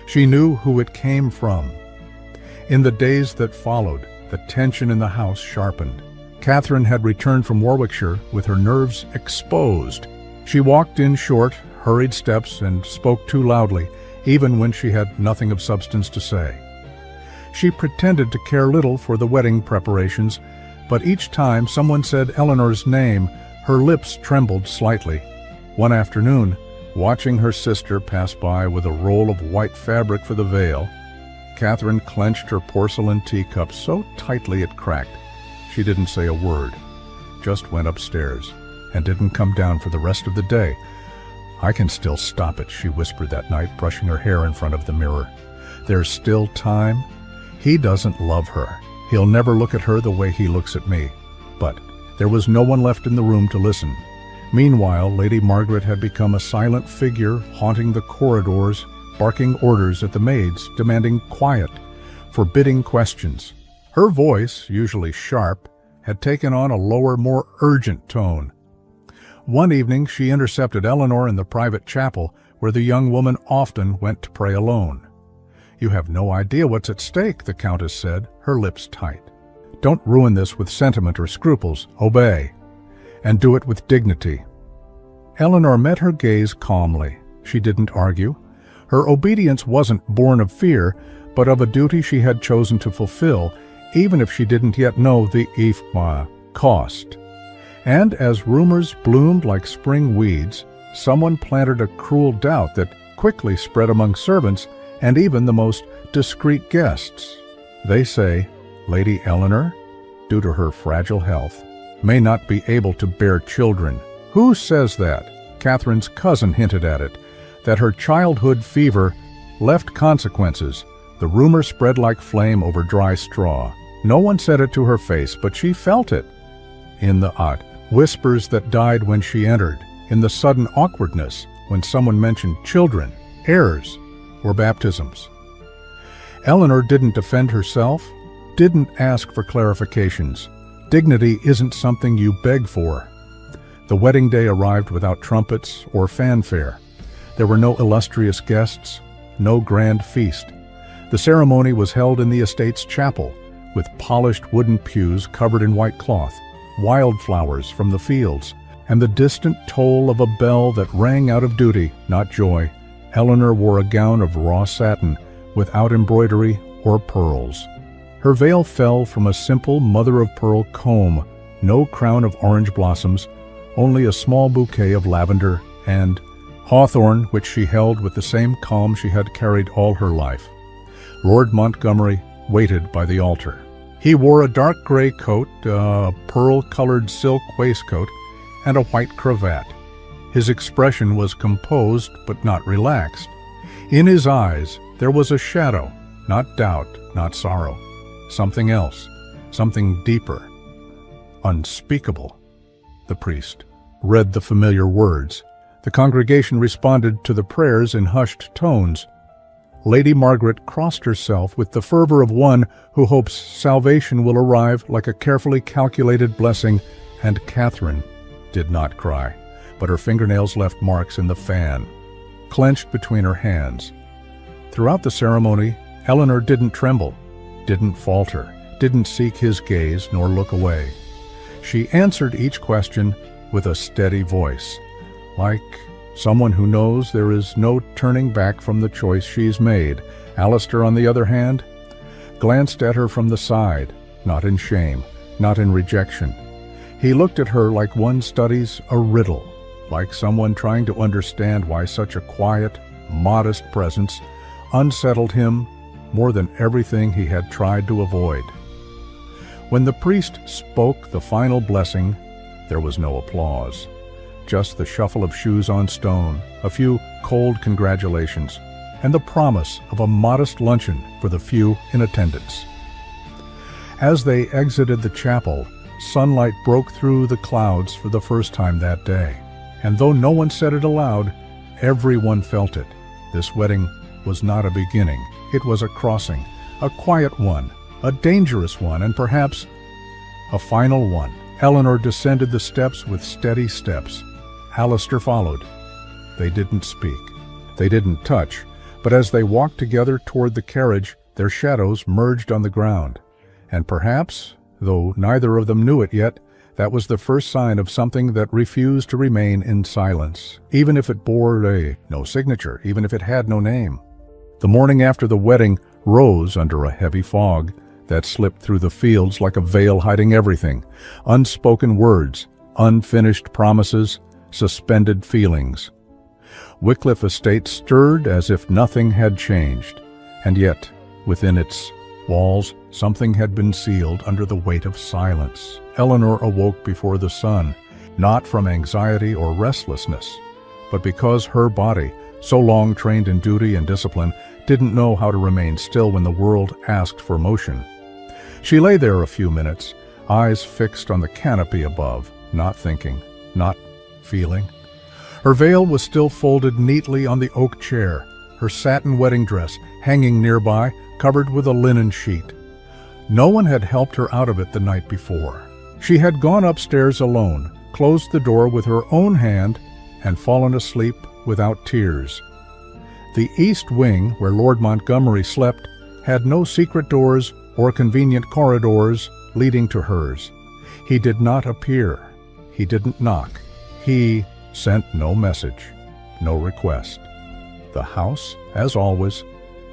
She knew who it came from. In the days that followed, the tension in the house sharpened. Catherine had returned from Warwickshire with her nerves exposed. She walked in short, hurried steps and spoke too loudly, even when she had nothing of substance to say. She pretended to care little for the wedding preparations, but each time someone said Eleanor's name, her lips trembled slightly. One afternoon, watching her sister pass by with a roll of white fabric for the veil, Catherine clenched her porcelain teacup so tightly it cracked. She didn't say a word, just went upstairs, and didn't come down for the rest of the day. "I can still stop it," she whispered that night, brushing her hair in front of the mirror. "There's still time. He doesn't love her. He'll never look at her the way he looks at me." But there was no one left in the room to listen. Meanwhile, Lady Margaret had become a silent figure haunting the corridors, barking orders at the maids, demanding quiet, forbidding questions. Her voice, usually sharp, had taken on a lower, more urgent tone. One evening she intercepted Eleanor in the private chapel, where the young woman often went to pray alone. "You have no idea what's at stake," the Countess said, her lips tight. "Don't ruin this with sentiment or scruples. Obey. And do it with dignity." Eleanor met her gaze calmly. She didn't argue. Her obedience wasn't born of fear, but of a duty she had chosen to fulfill, even if she didn't yet know the cost. And as rumors bloomed like spring weeds, someone planted a cruel doubt that quickly spread among servants and even the most discreet guests. They say, Lady Eleanor, due to her fragile health, may not be able to bear children. Who says that? Catherine's cousin hinted at it, that her childhood fever left consequences. The rumor spread like flame over dry straw. No one said it to her face, but she felt it. In the whispers that died when she entered, in the sudden awkwardness when someone mentioned children, heirs, or baptisms. Eleanor didn't defend herself, didn't ask for clarifications. Dignity isn't something you beg for. The wedding day arrived without trumpets or fanfare. There were no illustrious guests, no grand feast. The ceremony was held in the estate's chapel, with polished wooden pews covered in white cloth, wildflowers from the fields, and the distant toll of a bell that rang out of duty, not joy. Eleanor wore a gown of raw satin, without embroidery or pearls. Her veil fell from a simple mother-of-pearl comb, no crown of orange blossoms, only a small bouquet of lavender and hawthorn, which she held with the same calm she had carried all her life. Lord Montgomery waited by the altar. He wore a dark gray coat, a pearl-colored silk waistcoat, and a white cravat. His expression was composed but not relaxed. In his eyes there was a shadow, not doubt, not sorrow. Something else, something deeper, unspeakable. The priest read the familiar words. The congregation responded to the prayers in hushed tones. Lady Margaret crossed herself with the fervor of one who hopes salvation will arrive like a carefully calculated blessing, and Catherine did not cry, but her fingernails left marks in the fan, clenched between her hands. Throughout the ceremony, Eleanor didn't tremble, didn't falter, didn't seek his gaze nor look away. She answered each question with a steady voice, like someone who knows there is no turning back from the choice she's made. Alistair, on the other hand, glanced at her from the side, not in shame, not in rejection. He looked at her like one studies a riddle, like someone trying to understand why such a quiet, modest presence unsettled him more than everything he had tried to avoid. When the priest spoke the final blessing, there was no applause. Just the shuffle of shoes on stone, a few cold congratulations, and the promise of a modest luncheon for the few in attendance. As they exited the chapel, sunlight broke through the clouds for the first time that day, and though no one said it aloud, everyone felt it. This wedding was not a beginning, it was a crossing, a quiet one, a dangerous one, and perhaps a final one. Eleanor descended the steps with steady steps. Alistair followed. They didn't speak. They didn't touch, but as they walked together toward the carriage, their shadows merged on the ground. And perhaps, though neither of them knew it yet, that was the first sign of something that refused to remain in silence, even if it bore no signature, even if it had no name. The morning after the wedding rose under a heavy fog that slipped through the fields like a veil hiding everything. Unspoken words, unfinished promises, suspended feelings. Wycliffe Estate stirred as if nothing had changed, and yet, within its walls, something had been sealed under the weight of silence. Eleanor awoke before the sun, not from anxiety or restlessness, but because her body, so long trained in duty and discipline, didn't know how to remain still when the world asked for motion. She lay there a few minutes, eyes fixed on the canopy above, not thinking, not feeling. Her veil was still folded neatly on the oak chair, her satin wedding dress hanging nearby, covered with a linen sheet. No one had helped her out of it the night before. She had gone upstairs alone, closed the door with her own hand, and fallen asleep without tears. The east wing, where Lord Montgomery slept, had no secret doors or convenient corridors leading to hers. He did not appear. He didn't knock. He sent no message, no request. The house, as always,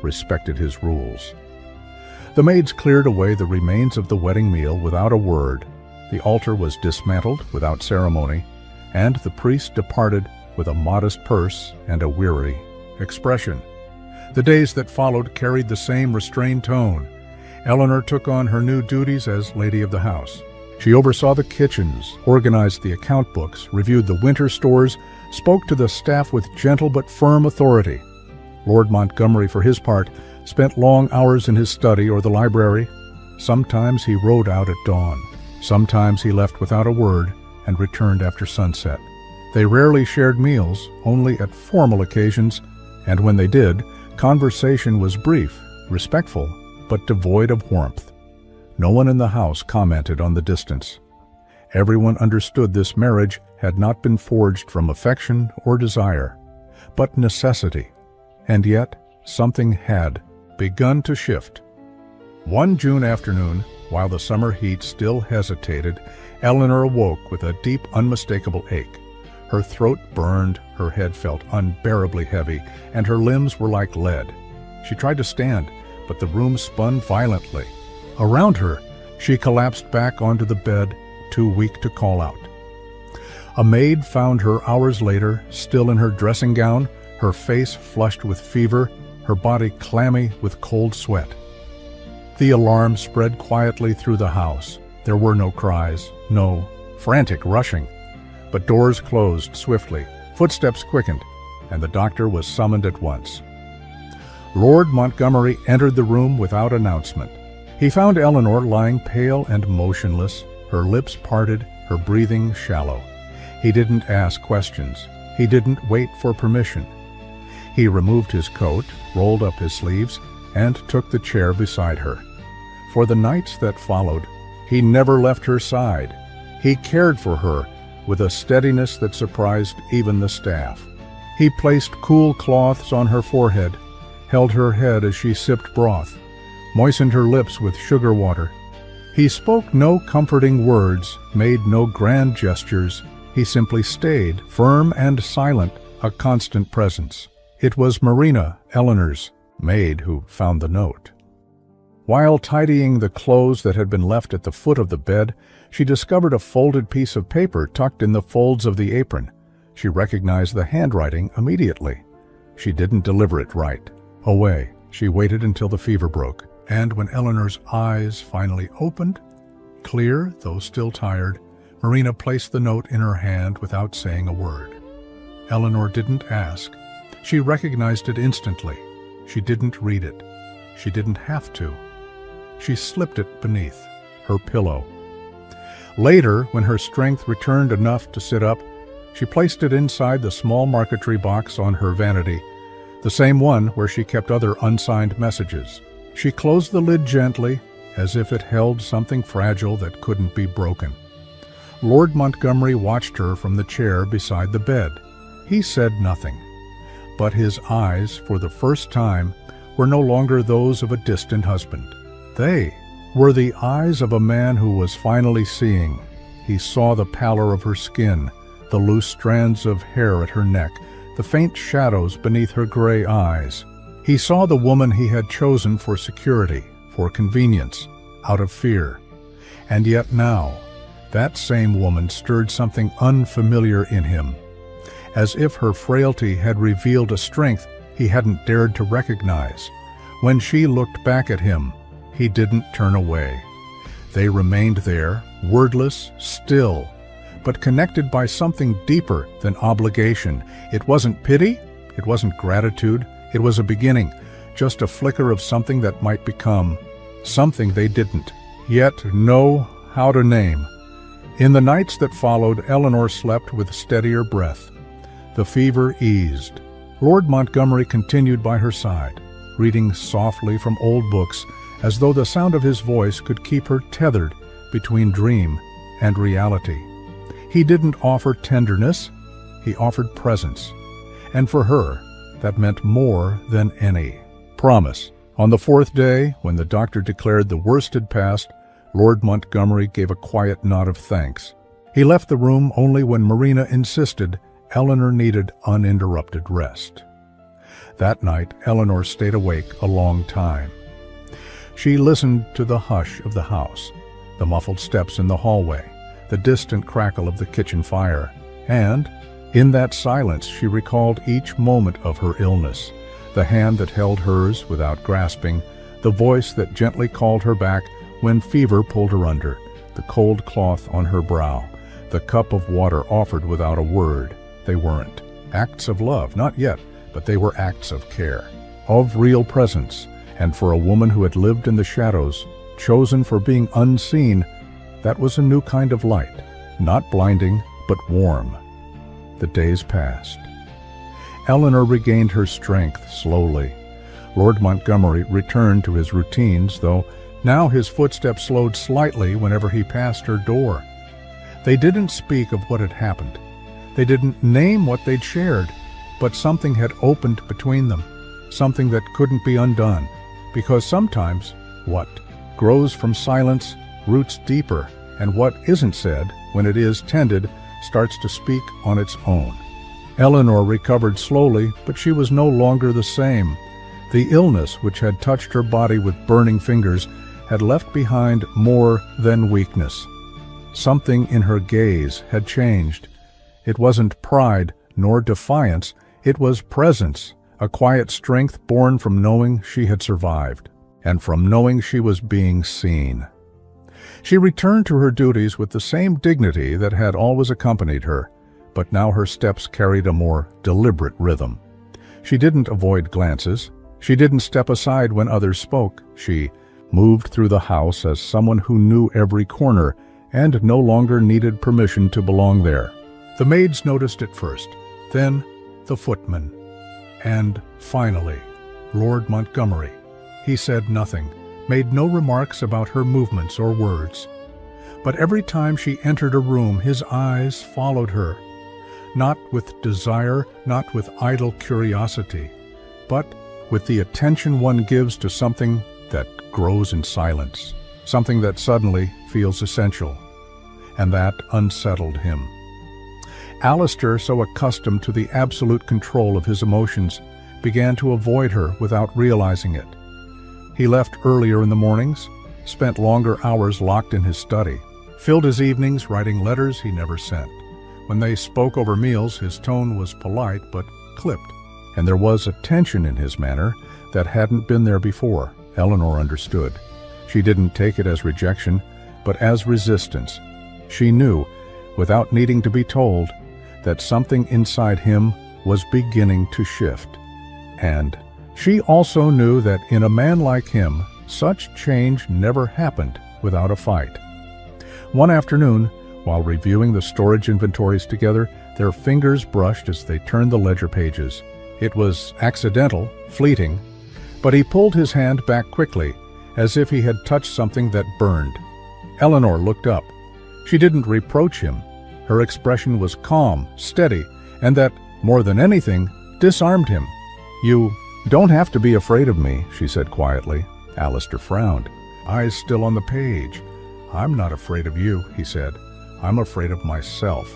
respected his rules. The maids cleared away the remains of the wedding meal without a word. The altar was dismantled without ceremony, and the priest departed with a modest purse and a weary expression. The days that followed carried the same restrained tone, Eleanor took on her new duties as lady of the house. She oversaw the kitchens, organized the account books, reviewed the winter stores, spoke to the staff with gentle but firm authority. Lord Montgomery, for his part, spent long hours in his study or the library. Sometimes he rode out at dawn. Sometimes he left without a word and returned after sunset. They rarely shared meals, only at formal occasions, and when they did, conversation was brief, respectful, but devoid of warmth. No one in the house commented on the distance. Everyone understood this marriage had not been forged from affection or desire, but necessity. And yet, something had begun to shift. One June afternoon, while the summer heat still hesitated, Eleanor awoke with a deep, unmistakable ache. Her throat burned, her head felt unbearably heavy, and her limbs were like lead. She tried to stand, but the room spun violently. Around her, she collapsed back onto the bed, too weak to call out. A maid found her hours later, still in her dressing gown, her face flushed with fever, her body clammy with cold sweat. The alarm spread quietly through the house. There were no cries, no frantic rushing. But doors closed swiftly, footsteps quickened, and the doctor was summoned at once. Lord Montgomery entered the room without announcement. He found Eleanor lying pale and motionless, her lips parted, her breathing shallow. He didn't ask questions. He didn't wait for permission. He removed his coat, rolled up his sleeves, and took the chair beside her. For the nights that followed, he never left her side. He cared for her with a steadiness that surprised even the staff. He placed cool cloths on her forehead, held her head as she sipped broth, moistened her lips with sugar water. He spoke no comforting words, made no grand gestures. He simply stayed, firm and silent, a constant presence. It was Marina, Eleanor's maid, who found the note. While tidying the clothes that had been left at the foot of the bed, she discovered a folded piece of paper tucked in the folds of the apron. She recognized the handwriting immediately. She didn't deliver it right. Away, she waited until the fever broke, and when Eleanor's eyes finally opened, clear though still tired, Marina placed the note in her hand without saying a word. Eleanor didn't ask. She recognized it instantly. She didn't read it. She didn't have to. She slipped it beneath her pillow. Later, when her strength returned enough to sit up, she placed it inside the small marquetry box on her vanity, the same one where she kept other unsigned messages. She closed the lid gently, as if it held something fragile that couldn't be broken. Lord Montgomery watched her from the chair beside the bed. He said nothing, but his eyes, for the first time, were no longer those of a distant husband. They were the eyes of a man who was finally seeing. He saw the pallor of her skin, the loose strands of hair at her neck, the faint shadows beneath her gray eyes. He saw the woman he had chosen for security, for convenience, out of fear. And yet now, that same woman stirred something unfamiliar in him, as if her frailty had revealed a strength he hadn't dared to recognize. When she looked back at him, he didn't turn away. They remained there, wordless, still, but connected by something deeper than obligation. It wasn't pity, it wasn't gratitude, it was a beginning, just a flicker of something that might become something they didn't yet know how to name. In the nights that followed, Eleanor slept with steadier breath. The fever eased. Lord Montgomery continued by her side, reading softly from old books, as though the sound of his voice could keep her tethered between dream and reality. He didn't offer tenderness, he offered presence. And for her, that meant more than any promise. On the fourth day, when the doctor declared the worst had passed, Lord Montgomery gave a quiet nod of thanks. He left the room only when Marina insisted Eleanor needed uninterrupted rest. That night, Eleanor stayed awake a long time. She listened to the hush of the house, the muffled steps in the hallway, the distant crackle of the kitchen fire, and, in that silence, she recalled each moment of her illness, the hand that held hers without grasping, the voice that gently called her back when fever pulled her under, the cold cloth on her brow, the cup of water offered without a word. They weren't acts of love, not yet, but they were acts of care, of real presence, and for a woman who had lived in the shadows, chosen for being unseen, that was a new kind of light, not blinding, but warm. The days passed. Eleanor regained her strength slowly. Lord Montgomery returned to his routines, though now his footsteps slowed slightly whenever he passed her door. They didn't speak of what had happened. They didn't name what they'd shared, but something had opened between them, something that couldn't be undone, because sometimes what grows from silence roots deeper, and what isn't said, when it is tended, starts to speak on its own. Eleanor recovered slowly, but she was no longer the same. The illness which had touched her body with burning fingers had left behind more than weakness. Something in her gaze had changed. It wasn't pride nor defiance, it was presence, a quiet strength born from knowing she had survived, and from knowing she was being seen. She returned to her duties with the same dignity that had always accompanied her, but now her steps carried a more deliberate rhythm. She didn't avoid glances. She didn't step aside when others spoke. She moved through the house as someone who knew every corner and no longer needed permission to belong there. The maids noticed it first, then the footman, and finally, Lord Montgomery. He said nothing, made no remarks about her movements or words. But every time she entered a room, his eyes followed her, not with desire, not with idle curiosity, but with the attention one gives to something that grows in silence, something that suddenly feels essential, and that unsettled him. Alistair, so accustomed to the absolute control of his emotions, began to avoid her without realizing it. He left earlier in the mornings, spent longer hours locked in his study, filled his evenings writing letters he never sent. When they spoke over meals, his tone was polite but clipped, and there was a tension in his manner that hadn't been there before. Eleanor understood. She didn't take it as rejection, but as resistance. She knew, without needing to be told, that something inside him was beginning to shift. And she also knew that in a man like him, such change never happened without a fight. One afternoon, while reviewing the storage inventories together, their fingers brushed as they turned the ledger pages. It was accidental, fleeting, but he pulled his hand back quickly, as if he had touched something that burned. Eleanor looked up. She didn't reproach him. Her expression was calm, steady, and that, more than anything, disarmed him. "You don't have to be afraid of me," she said quietly. Alistair frowned, eyes still on the page. "I'm not afraid of you," he said. "I'm afraid of myself."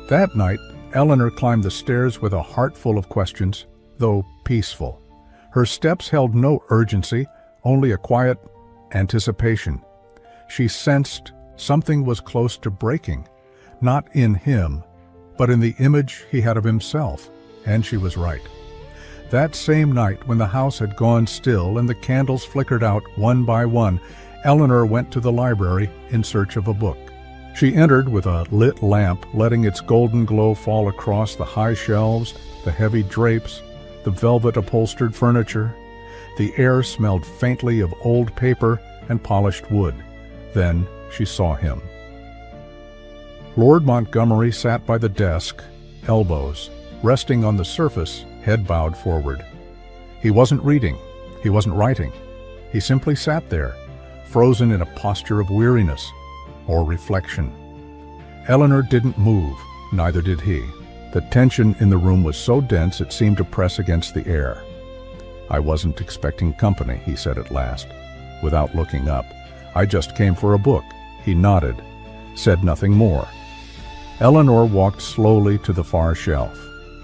That night, Eleanor climbed the stairs with a heart full of questions, though peaceful. Her steps held no urgency, only a quiet anticipation. She sensed something was close to breaking, not in him, but in the image he had of himself, and she was right. That same night, when the house had gone still and the candles flickered out one by one, Eleanor went to the library in search of a book. She entered with a lit lamp, letting its golden glow fall across the high shelves, the heavy drapes, the velvet-upholstered furniture. The air smelled faintly of old paper and polished wood. Then she saw him. Lord Montgomery sat by the desk, elbows resting on the surface, head bowed forward. He wasn't reading. He wasn't writing. He simply sat there, frozen in a posture of weariness or reflection. Eleanor didn't move, neither did he. The tension in the room was so dense it seemed to press against the air. "I wasn't expecting company," he said at last, without looking up. "I just came for a book." He nodded, said nothing more. Eleanor walked slowly to the far shelf.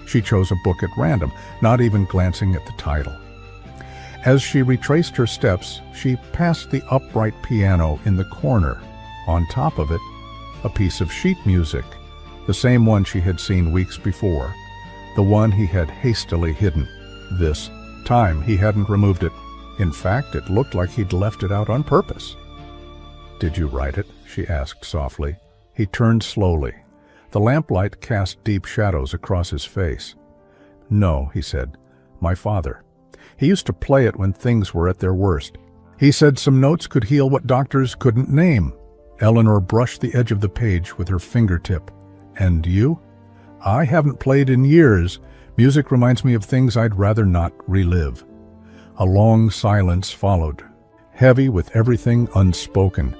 She chose a book at random, not even glancing at the title. As she retraced her steps, she passed the upright piano in the corner. On top of it, a piece of sheet music, the same one she had seen weeks before, the one he had hastily hidden. This time he hadn't removed it. In fact, it looked like he'd left it out on purpose. "Did you write it?" she asked softly. He turned slowly. The lamplight cast deep shadows across his face. "No," he said. "My father. He used to play it when things were at their worst. He said some notes could heal what doctors couldn't name." Eleanor brushed the edge of the page with her fingertip. "And you?" "I haven't played in years. Music reminds me of things I'd rather not relive." A long silence followed, heavy with everything unspoken.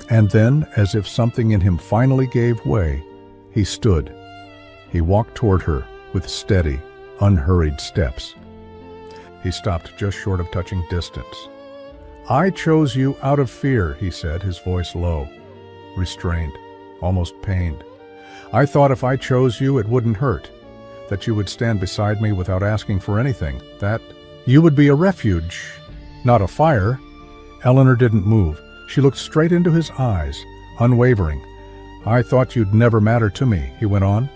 And then, as if something in him finally gave way, he stood. He walked toward her with steady, unhurried steps. He stopped just short of touching distance. "I chose you out of fear," he said, his voice low, restrained, almost pained. "I thought if I chose you, it wouldn't hurt, that you would stand beside me without asking for anything, that you would be a refuge, not a fire." Eleanor didn't move. She looked straight into his eyes, unwavering. "I thought you'd never matter to me," he went on,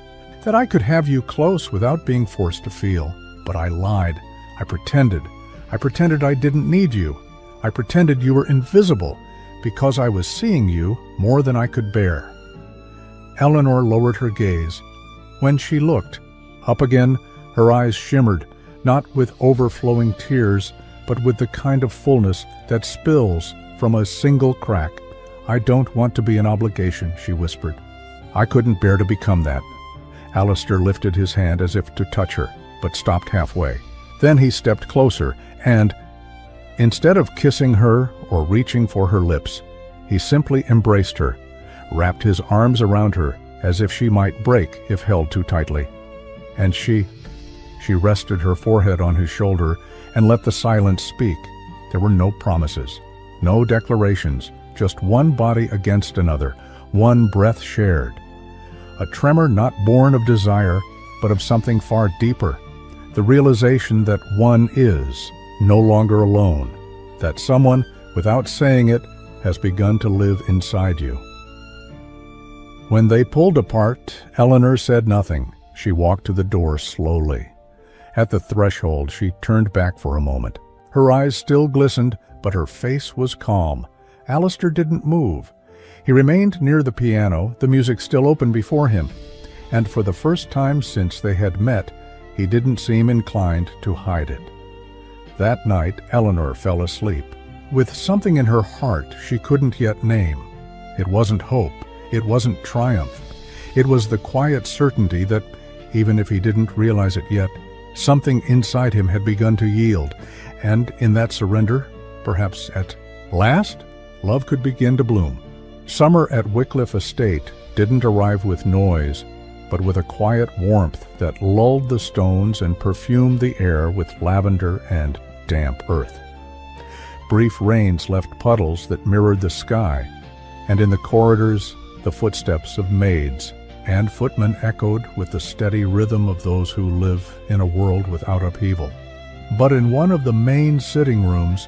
"that I could have you close without being forced to feel. But I lied. I pretended. I pretended I didn't need you. I pretended you were invisible, because I was seeing you more than I could bear." Eleanor lowered her gaze. When she looked up again, her eyes shimmered, not with overflowing tears, but with the kind of fullness that spills from a single crack. "I don't want to be an obligation," she whispered. "I couldn't bear to become that." Alistair lifted his hand as if to touch her, but stopped halfway. Then he stepped closer and, instead of kissing her or reaching for her lips, he simply embraced her, wrapped his arms around her as if she might break if held too tightly. And she rested her forehead on his shoulder and let the silence speak. There were no promises, no declarations, just one body against another, one breath shared. A tremor not born of desire, but of something far deeper, the realization that one is no longer alone, that someone, without saying it, has begun to live inside you. When they pulled apart, Eleanor said nothing. She walked to the door slowly. At the threshold, she turned back for a moment. Her eyes still glistened, but her face was calm. Alistair didn't move. He remained near the piano, the music still open before him, and for the first time since they had met, he didn't seem inclined to hide it. That night, Eleanor fell asleep, with something in her heart she couldn't yet name. It wasn't hope. It wasn't triumph. It was the quiet certainty that, even if he didn't realize it yet, something inside him had begun to yield, and in that surrender, perhaps at last, love could begin to bloom. Summer at Wycliffe Estate didn't arrive with noise, but with a quiet warmth that lulled the stones and perfumed the air with lavender and damp earth. Brief rains left puddles that mirrored the sky, and in the corridors the footsteps of maids and footmen echoed with the steady rhythm of those who live in a world without upheaval. But in one of the main sitting rooms,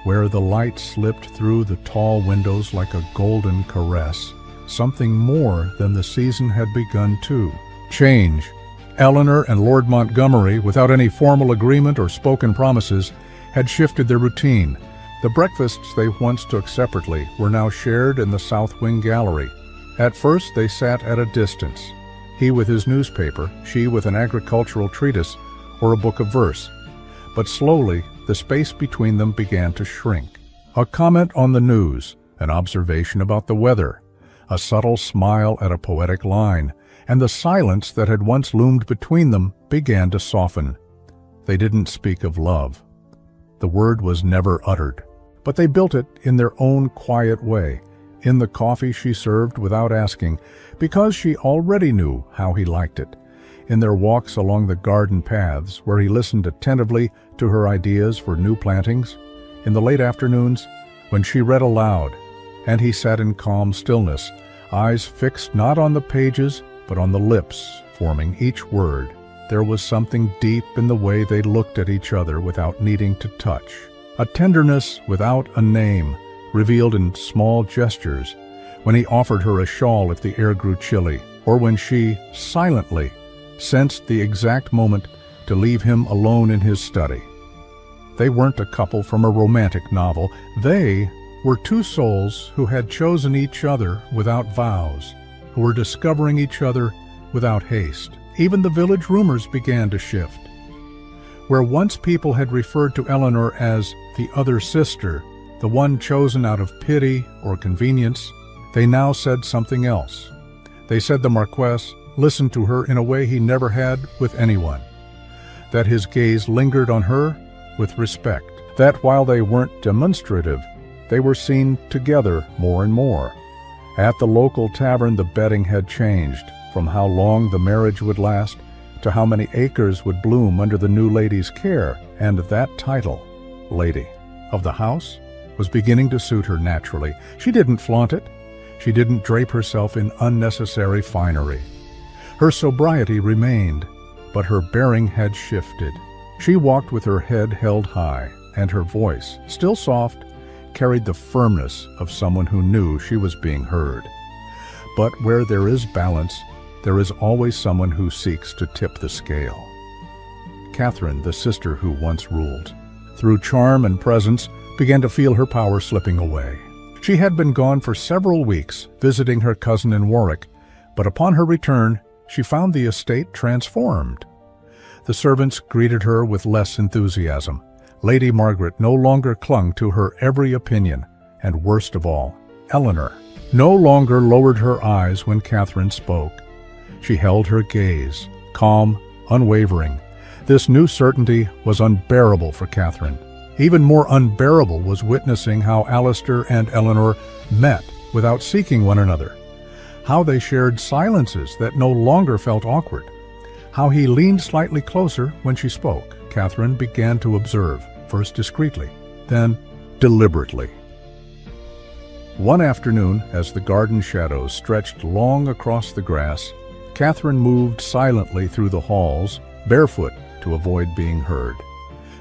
where the light slipped through the tall windows like a golden caress, something more than the season had begun to change. Eleanor and Lord Montgomery, without any formal agreement or spoken promises, had shifted their routine. The breakfasts they once took separately were now shared in the South Wing gallery. At first they sat at a distance, he with his newspaper, she with an agricultural treatise or a book of verse. But slowly the space between them began to shrink. A comment on the news, an observation about the weather, a subtle smile at a poetic line, and the silence that had once loomed between them began to soften. They didn't speak of love. The word was never uttered, but they built it in their own quiet way, in the coffee she served without asking, because she already knew how he liked it, in their walks along the garden paths where he listened attentively to her ideas for new plantings, in the late afternoons when she read aloud, and he sat in calm stillness, eyes fixed not on the pages but on the lips forming each word. There was something deep in the way they looked at each other without needing to touch, a tenderness without a name, revealed in small gestures, when he offered her a shawl if the air grew chilly, or when she, silently, sensed the exact moment to leave him alone in his study. They weren't a couple from a romantic novel. They were two souls who had chosen each other without vows, who were discovering each other without haste. Even the village rumors began to shift. Where once people had referred to Eleanor as the other sister, the one chosen out of pity or convenience, they now said something else. They said the marquess listened to her in a way he never had with anyone, that his gaze lingered on her with respect, that while they weren't demonstrative, they were seen together more and more. At the local tavern, the betting had changed from how long the marriage would last to how many acres would bloom under the new lady's care, and that title, Lady of the House, was beginning to suit her naturally. She didn't flaunt it. She didn't drape herself in unnecessary finery. Her sobriety remained, but her bearing had shifted. She walked with her head held high, and her voice, still soft, carried the firmness of someone who knew she was being heard. But where there is balance, there is always someone who seeks to tip the scale. Catherine, the sister who once ruled, through charm and presence, began to feel her power slipping away. She had been gone for several weeks, visiting her cousin in Warwick, but upon her return, she found the estate transformed. The servants greeted her with less enthusiasm. Lady Margaret no longer clung to her every opinion, and worst of all, Eleanor no longer lowered her eyes when Catherine spoke. She held her gaze, calm, unwavering. This new certainty was unbearable for Catherine. Even more unbearable was witnessing how Alistair and Eleanor met without seeking one another, how they shared silences that no longer felt awkward, how he leaned slightly closer when she spoke. Catherine began to observe, first discreetly, then deliberately. One afternoon, as the garden shadows stretched long across the grass, Catherine moved silently through the halls, barefoot to avoid being heard.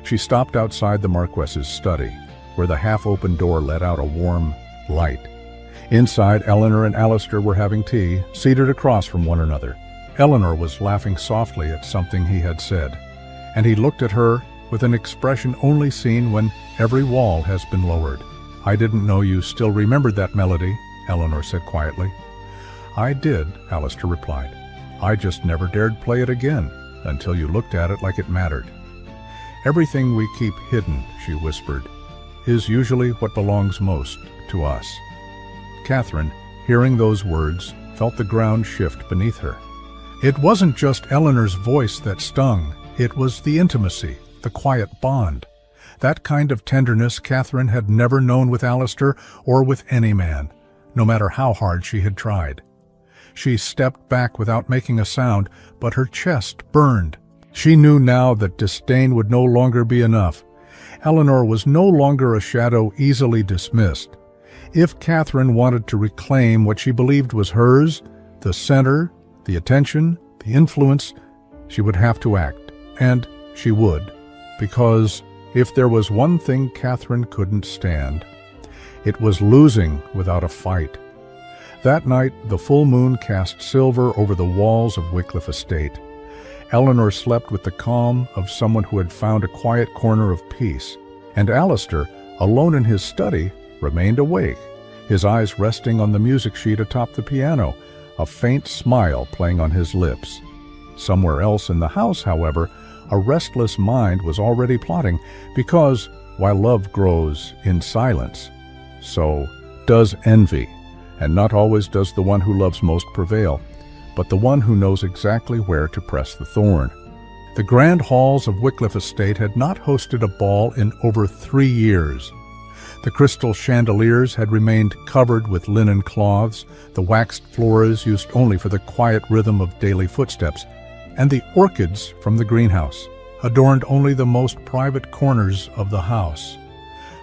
She stopped outside the marquess's study, where the half-open door let out a warm light. Inside, Eleanor and Alistair were having tea, seated across from one another. Eleanor was laughing softly at something he had said, and he looked at her with an expression only seen when every wall has been lowered. "I didn't know you still remembered that melody," Eleanor said quietly. "I did," Alistair replied. "I just never dared play it again until you looked at it like it mattered." "Everything we keep hidden," she whispered, "is usually what belongs most to us." Catherine, hearing those words, felt the ground shift beneath her. It wasn't just Eleanor's voice that stung, it was the intimacy, the quiet bond. That kind of tenderness Catherine had never known with Alistair or with any man, no matter how hard she had tried. She stepped back without making a sound, but her chest burned. She knew now that disdain would no longer be enough. Eleanor was no longer a shadow easily dismissed. If Catherine wanted to reclaim what she believed was hers, the center, the attention, the influence, she would have to act. And she would, because if there was one thing Catherine couldn't stand, it was losing without a fight. That night, the full moon cast silver over the walls of Wycliffe Estate. Eleanor slept with the calm of someone who had found a quiet corner of peace, and Alistair, alone in his study, remained awake, his eyes resting on the music sheet atop the piano, a faint smile playing on his lips. Somewhere else in the house, however, a restless mind was already plotting, because while love grows in silence, so does envy, and not always does the one who loves most prevail, but the one who knows exactly where to press the thorn. The grand halls of Wycliffe Estate had not hosted a ball in over 3 years. The crystal chandeliers had remained covered with linen cloths, the waxed floors used only for the quiet rhythm of daily footsteps, and the orchids from the greenhouse adorned only the most private corners of the house.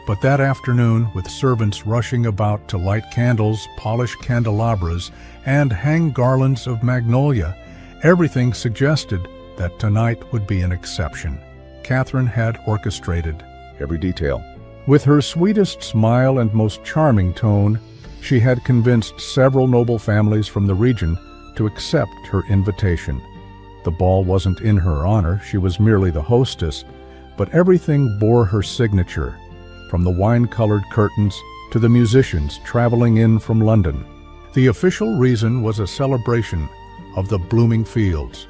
But that afternoon, with servants rushing about to light candles, polish candelabras, and hang garlands of magnolia, everything suggested that tonight would be an exception. Catherine had orchestrated every detail. With her sweetest smile and most charming tone, she had convinced several noble families from the region to accept her invitation. The ball wasn't in her honor, she was merely the hostess, but everything bore her signature, from the wine-colored curtains to the musicians traveling in from London. The official reason was a celebration of the blooming fields,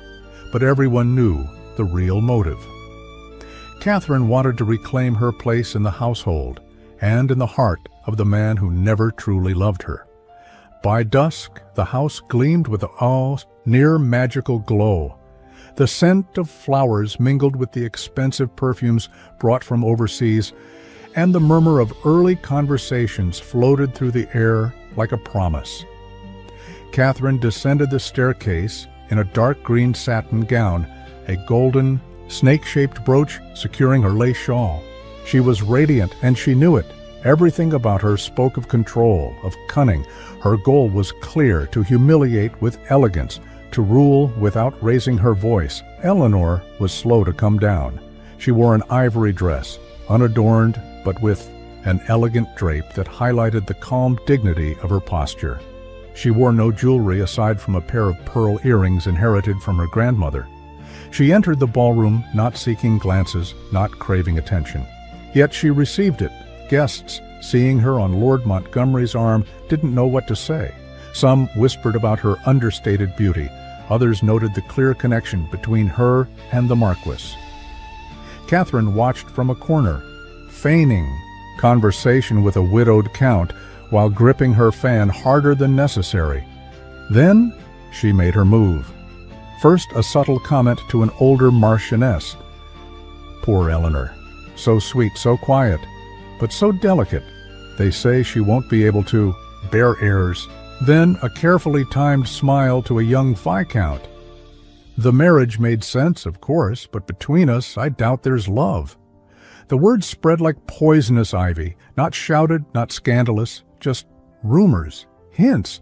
but everyone knew the real motive. Catherine wanted to reclaim her place in the household and in the heart of the man who never truly loved her. By dusk, the house gleamed with a near-magical glow. The scent of flowers mingled with the expensive perfumes brought from overseas, and the murmur of early conversations floated through the air like a promise. Catherine descended the staircase in a dark green satin gown, a golden, snake-shaped brooch securing her lace shawl. She was radiant, and she knew it. Everything about her spoke of control, of cunning. Her goal was clear: to humiliate with elegance, to rule without raising her voice. Eleanor was slow to come down. She wore an ivory dress, unadorned but with an elegant drape that highlighted the calm dignity of her posture. She wore no jewelry aside from a pair of pearl earrings inherited from her grandmother. She entered the ballroom not seeking glances, not craving attention. Yet she received it. Guests, seeing her on Lord Montgomery's arm, didn't know what to say. Some whispered about her understated beauty. Others noted the clear connection between her and the marquess. Catherine watched from a corner, feigning conversation with a widowed count while gripping her fan harder than necessary. Then she made her move. First, a subtle comment to an older marchioness. Poor Eleanor. So sweet, so quiet, but so delicate. They say she won't be able to bear heirs. Then a carefully timed smile to a young viscount. The marriage made sense, of course, but between us, I doubt there's love. The words spread like poisonous ivy, not shouted, not scandalous, just rumors, hints,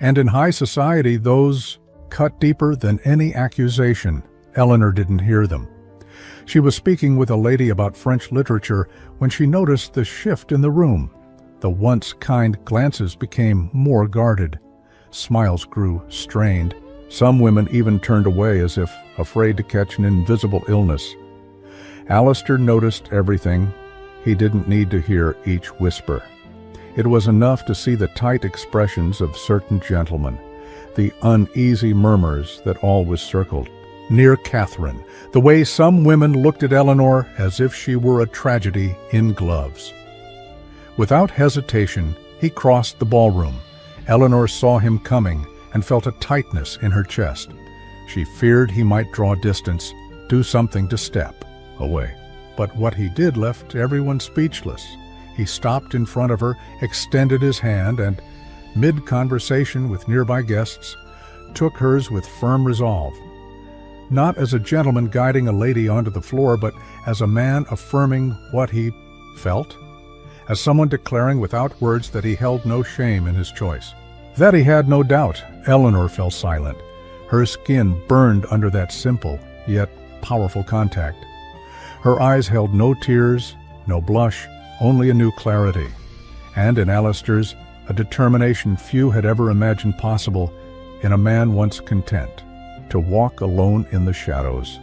and in high society those cut deeper than any accusation. Eleanor didn't hear them. She was speaking with a lady about French literature when she noticed the shift in the room. The once kind glances became more guarded. Smiles grew strained. Some women even turned away as if afraid to catch an invisible illness. Alistair noticed everything. He didn't need to hear each whisper. It was enough to see the tight expressions of certain gentlemen, the uneasy murmurs that always circled near Catherine, the way some women looked at Eleanor as if she were a tragedy in gloves. Without hesitation, he crossed the ballroom. Eleanor saw him coming and felt a tightness in her chest. She feared he might draw distance, do something to step away. But what he did left everyone speechless. He stopped in front of her, extended his hand, and, mid-conversation with nearby guests, took hers with firm resolve. Not as a gentleman guiding a lady onto the floor, but as a man affirming what he felt, as someone declaring without words that he held no shame in his choice. That he had no doubt. Eleanor fell silent. Her skin burned under that simple, yet powerful contact. Her eyes held no tears, no blush, only a new clarity. And in Alistair's, a determination few had ever imagined possible in a man once content to walk alone in the shadows.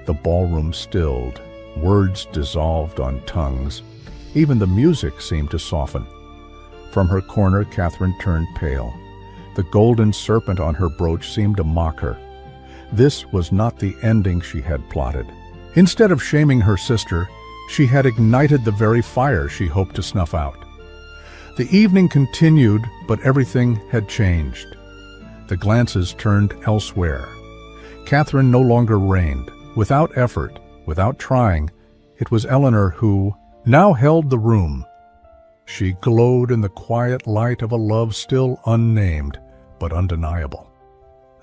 The ballroom stilled. Words dissolved on tongues. Even the music seemed to soften. From her corner, Catherine turned pale. The golden serpent on her brooch seemed to mock her. This was not the ending she had plotted. Instead of shaming her sister, she had ignited the very fire she hoped to snuff out. The evening continued, but everything had changed. The glances turned elsewhere. Catherine no longer reigned. Without effort, without trying, it was Eleanor who now held the room. She glowed in the quiet light of a love still unnamed, but undeniable.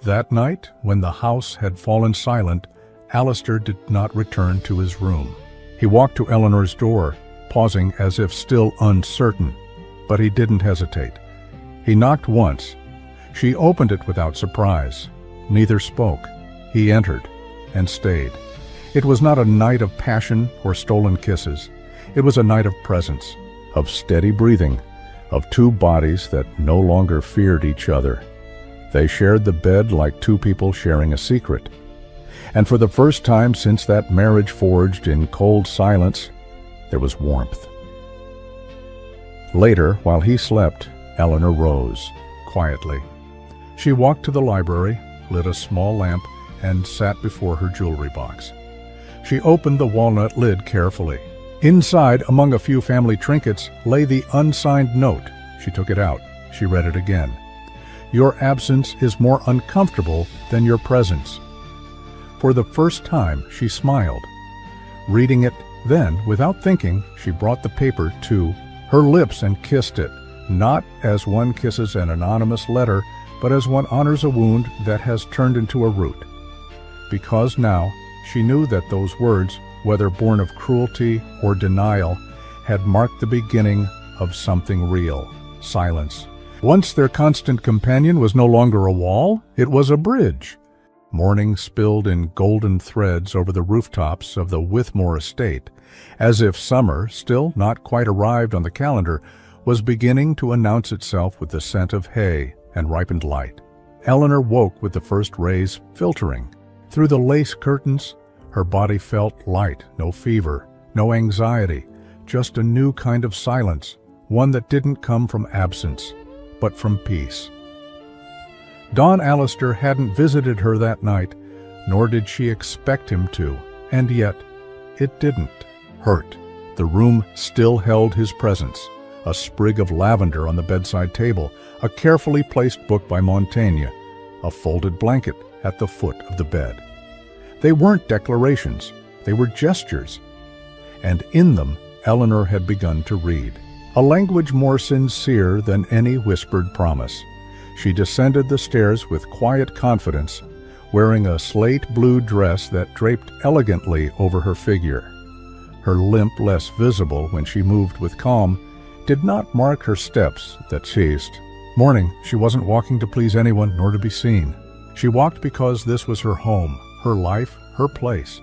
That night, when the house had fallen silent, Alistair did not return to his room. He walked to Eleanor's door, pausing as if still uncertain, but he didn't hesitate. He knocked once. She opened it without surprise. Neither spoke. He entered and stayed. It was not a night of passion or stolen kisses. It was a night of presence, of steady breathing, of two bodies that no longer feared each other. They shared the bed like two people sharing a secret. And for the first time since that marriage forged in cold silence, there was warmth. Later, while he slept, Eleanor rose, quietly. She walked to the library, lit a small lamp, and sat before her jewelry box. She opened the walnut lid carefully. Inside, among a few family trinkets, lay the unsigned note. She took it out. She read it again. "Your absence is more uncomfortable than your presence." For the first time, she smiled. Reading it, then, without thinking, she brought the paper to her lips and kissed it, not as one kisses an anonymous letter, but as one honors a wound that has turned into a root. Because now, she knew that those words, whether born of cruelty or denial, had marked the beginning of something real: silence. Once their constant companion was no longer a wall, it was a bridge. Morning spilled in golden threads over the rooftops of the Withmore estate, as if summer, still not quite arrived on the calendar, was beginning to announce itself with the scent of hay and ripened light. Eleanor woke with the first rays filtering. Through the lace curtains, her body felt light, no fever, no anxiety, just a new kind of silence, one that didn't come from absence, but from peace. Don Alistair hadn't visited her that night, nor did she expect him to, and yet it didn't hurt. The room still held his presence: a sprig of lavender on the bedside table, a carefully placed book by Montaigne, a folded blanket at the foot of the bed. They weren't declarations, they were gestures, and in them Eleanor had begun to read, a language more sincere than any whispered promise. She descended the stairs with quiet confidence, wearing a slate blue dress that draped elegantly over her figure. Her limp, less visible when she moved with calm, did not mark her steps that ceased. Morning, she wasn't walking to please anyone nor to be seen. She walked because this was her home, her life, her place.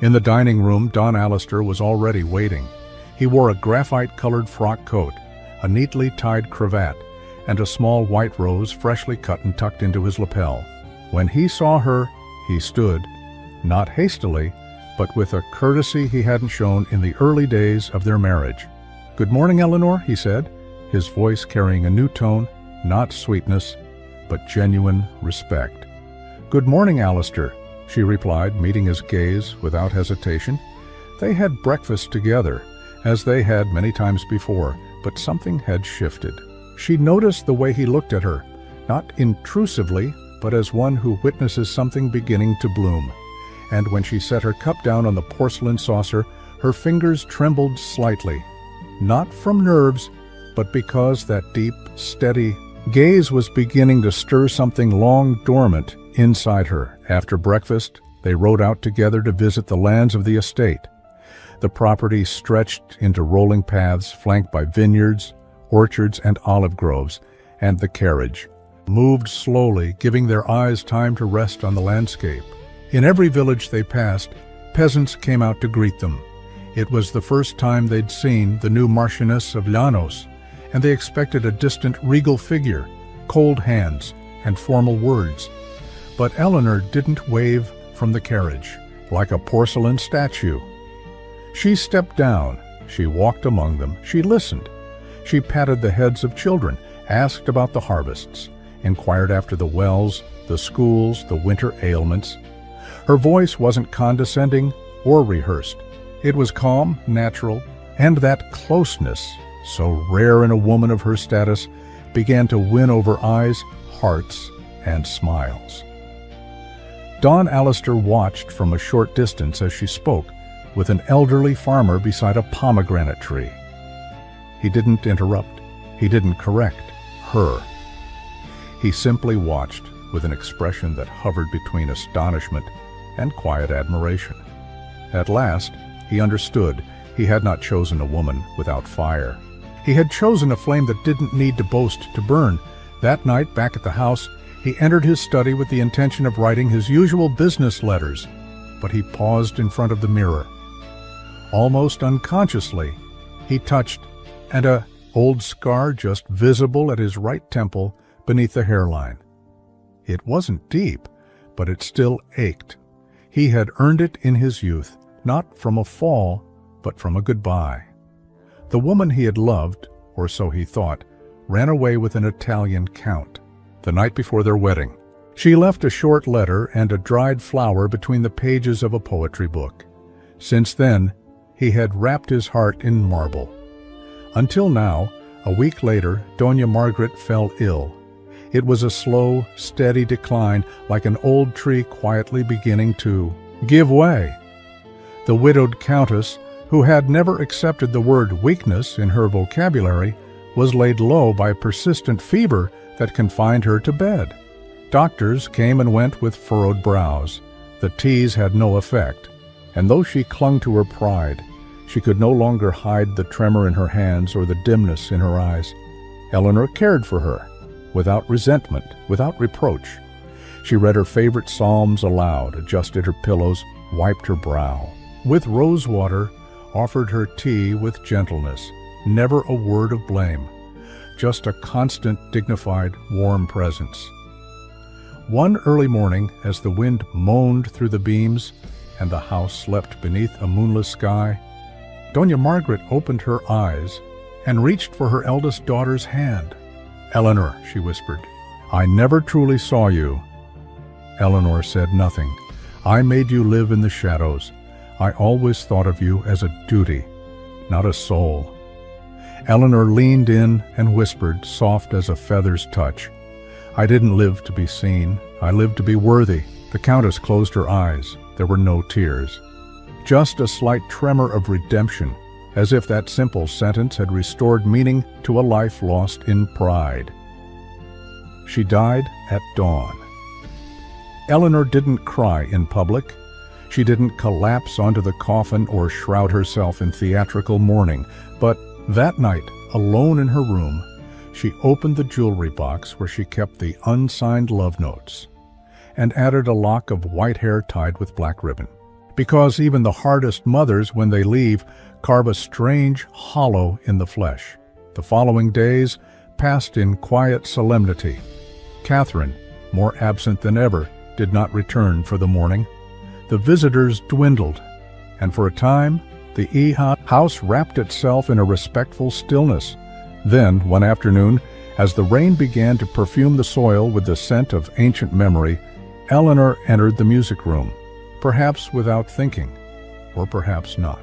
In the dining room, Don Alistair was already waiting. He wore a graphite-colored frock coat, a neatly tied cravat, and a small white rose freshly cut and tucked into his lapel. When he saw her, he stood, not hastily, but with a courtesy he hadn't shown in the early days of their marriage. "Good morning, Eleanor," he said, his voice carrying a new tone, not sweetness, but genuine respect. "Good morning, Alistair," she replied, meeting his gaze without hesitation. They had breakfast together, as they had many times before, but something had shifted. She noticed the way he looked at her, not intrusively, but as one who witnesses something beginning to bloom. And when she set her cup down on the porcelain saucer, her fingers trembled slightly, not from nerves, but because that deep, steady gaze was beginning to stir something long dormant inside her. After breakfast, they rode out together to visit the lands of the estate. The property stretched into rolling paths flanked by vineyards, orchards, and olive groves, and the carriage moved slowly, giving their eyes time to rest on the landscape. In every village they passed, peasants came out to greet them. It was the first time they'd seen the new Marchioness of Llanos, and they expected a distant regal figure, cold hands, and formal words. But Eleanor didn't wave from the carriage, like a porcelain statue. She stepped down, she walked among them, she listened. She patted the heads of children, asked about the harvests, inquired after the wells, the schools, the winter ailments. Her voice wasn't condescending or rehearsed. It was calm, natural, and that closeness, so rare in a woman of her status, began to win over eyes, hearts, and smiles. Don Alistair watched from a short distance as she spoke, with an elderly farmer beside a pomegranate tree. He didn't interrupt. He didn't correct her. He simply watched with an expression that hovered between astonishment and quiet admiration. At last, he understood he had not chosen a woman without fire. He had chosen a flame that didn't need to boast to burn. That night, back at the house, he entered his study with the intention of writing his usual business letters, but he paused in front of the mirror. Almost unconsciously, he touched an old scar just visible at his right temple beneath the hairline. It wasn't deep, but it still ached. He had earned it in his youth, not from a fall, but from a goodbye. The woman he had loved, or so he thought, ran away with an Italian count the night before their wedding. She left a short letter and a dried flower between the pages of a poetry book. Since then, he had wrapped his heart in marble. Until now, a week later, Dona Margaret fell ill. It was a slow, steady decline, like an old tree quietly beginning to give way. The widowed countess, who had never accepted the word weakness in her vocabulary, was laid low by persistent fever that confined her to bed. Doctors came and went with furrowed brows. The teas had no effect, and though she clung to her pride, she could no longer hide the tremor in her hands or the dimness in her eyes. Eleanor cared for her, without resentment, without reproach. She read her favorite psalms aloud, adjusted her pillows, wiped her brow. With rose water, offered her tea with gentleness, never a word of blame, just a constant, dignified, warm presence. One early morning, as the wind moaned through the beams and the house slept beneath a moonless sky, Dona Margaret opened her eyes and reached for her eldest daughter's hand. "Eleanor," she whispered, "I never truly saw you." Eleanor said nothing. "I made you live in the shadows. I always thought of you as a duty, not a soul." Eleanor leaned in and whispered, soft as a feather's touch, "I didn't live to be seen. I lived to be worthy." The Countess closed her eyes. There were no tears. Just a slight tremor of redemption, as if that simple sentence had restored meaning to a life lost in pride. She died at dawn. Eleanor didn't cry in public. She didn't collapse onto the coffin or shroud herself in theatrical mourning, but that night, alone in her room, she opened the jewelry box where she kept the unsigned love notes and added a lock of white hair tied with black ribbon. Because even the hardest mothers, when they leave, carve a strange hollow in the flesh. The following days passed in quiet solemnity. Catherine, more absent than ever, did not return for the morning. The visitors dwindled, and for a time, the house wrapped itself in a respectful stillness. Then, one afternoon, as the rain began to perfume the soil with the scent of ancient memory, Eleanor entered the music room, perhaps without thinking, or perhaps not.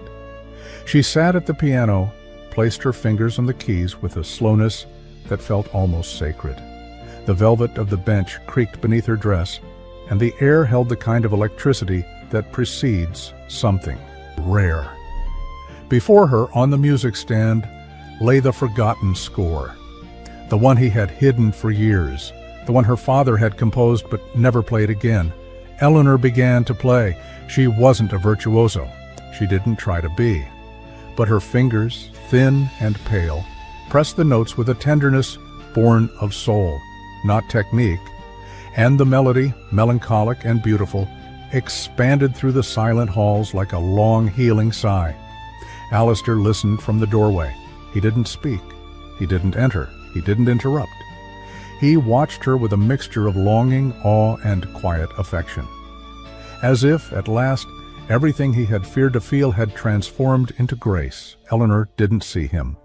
She sat at the piano, placed her fingers on the keys with a slowness that felt almost sacred. The velvet of the bench creaked beneath her dress, and the air held the kind of electricity that precedes something rare. Before her, on the music stand, lay the forgotten score, the one he had hidden for years, the one her father had composed but never played again. Eleanor began to play. She wasn't a virtuoso. She didn't try to be. But her fingers, thin and pale, pressed the notes with a tenderness born of soul, not technique, and the melody, melancholic and beautiful, expanded through the silent halls like a long, healing sigh. Alistair listened from the doorway. He didn't speak. He didn't enter. He didn't interrupt. He watched her with a mixture of longing, awe, and quiet affection. As if, at last, everything he had feared to feel had transformed into grace. Eleanor didn't see him,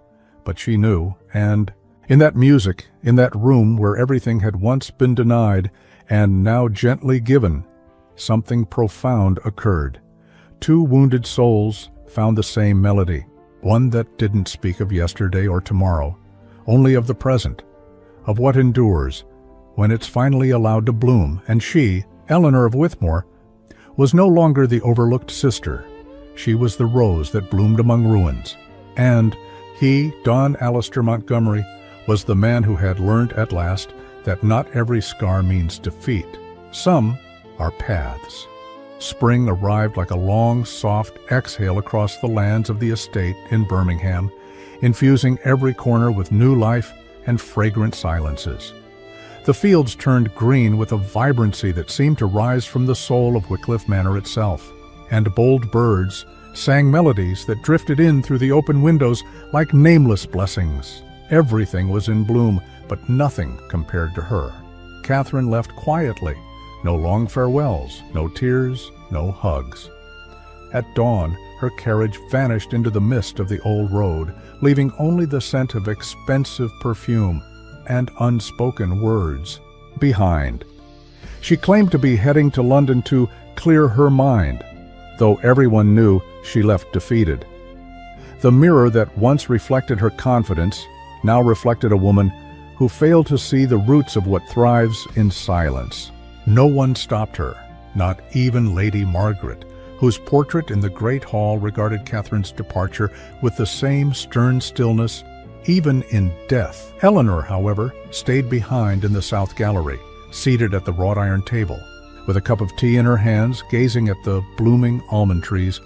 but she knew, and in that music, in that room where everything had once been denied and now gently given, something profound occurred. Two wounded souls found the same melody, one that didn't speak of yesterday or tomorrow, only of the present, of what endures when it's finally allowed to bloom. And she, Eleanor of Withmore, was no longer the overlooked sister. She was the rose that bloomed among ruins. And he, Don Alistair Montgomery, was the man who had learned at last that not every scar means defeat. Some are paths. Spring arrived like a long, soft exhale across the lands of the estate in Birmingham, infusing every corner with new life and fragrant silences. The fields turned green with a vibrancy that seemed to rise from the soul of Wycliffe Manor itself, and bold birds sang melodies that drifted in through the open windows like nameless blessings. Everything was in bloom, but nothing compared to her. Catherine left quietly. No long farewells, no tears, no hugs. At dawn, her carriage vanished into the mist of the old road, leaving only the scent of expensive perfume and unspoken words behind. She claimed to be heading to London to clear her mind, though everyone knew she left defeated. The mirror that once reflected her confidence now reflected a woman who failed to see the roots of what thrives in silence. No one stopped her, not even Lady Margaret, whose portrait in the Great Hall regarded Catherine's departure with the same stern stillness, even in death. Eleanor, however, stayed behind in the South Gallery, seated at the wrought iron table. With a cup of tea in her hands, gazing at the blooming almond trees,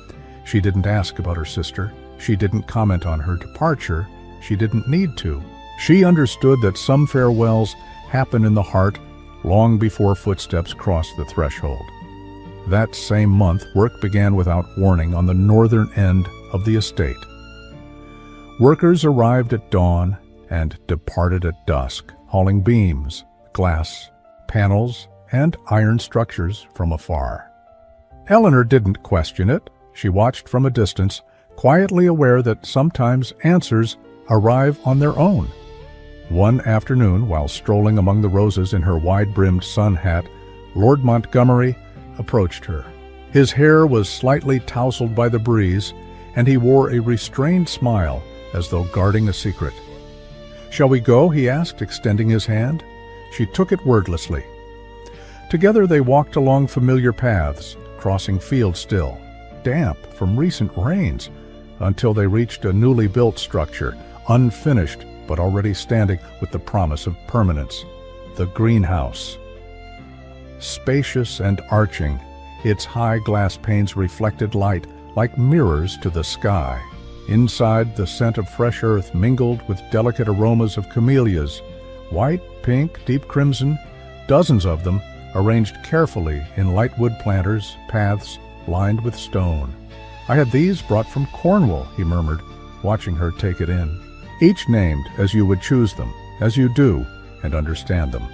she didn't ask about her sister. She didn't comment on her departure. She didn't need to. She understood that some farewells happen in the heart long before footsteps cross the threshold. That same month, work began without warning on the northern end of the estate. Workers arrived at dawn and departed at dusk, hauling beams, glass, panels, and iron structures from afar. Eleanor didn't question it. She watched from a distance, quietly aware that sometimes answers arrive on their own. One afternoon, while strolling among the roses in her wide-brimmed sun hat, Lord Montgomery approached her. His hair was slightly tousled by the breeze, and he wore a restrained smile as though guarding a secret. "Shall we go?" he asked, extending his hand. She took it wordlessly. Together they walked along familiar paths, crossing fields still, damp from recent rains, until they reached a newly built structure, unfinished but already standing with the promise of permanence, the greenhouse. Spacious and arching, its high glass panes reflected light like mirrors to the sky. Inside, the scent of fresh earth mingled with delicate aromas of camellias, white, pink, deep crimson, dozens of them arranged carefully in light wood planters, paths lined with stone. "I had these brought from Cornwall," he murmured, watching her take it in. "Each named as you would choose them, as you do, and understand them."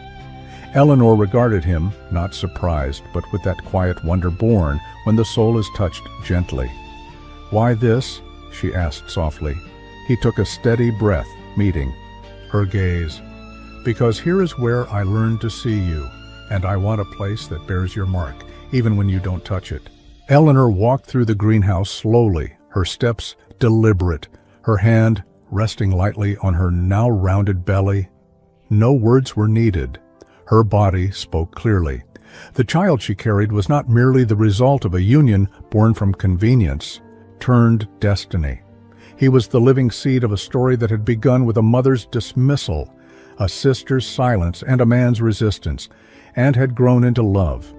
Eleanor regarded him, not surprised, but with that quiet wonder born when the soul is touched gently. "Why this?" she asked softly. He took a steady breath, meeting her gaze. "Because here is where I learned to see you, and I want a place that bears your mark, even when you don't touch it." Eleanor walked through the greenhouse slowly, her steps deliberate, her hand resting lightly on her now rounded belly. No words were needed. Her body spoke clearly. The child she carried was not merely the result of a union born from convenience, turned destiny. He was the living seed of a story that had begun with a mother's dismissal, a sister's silence, and a man's resistance, and had grown into love.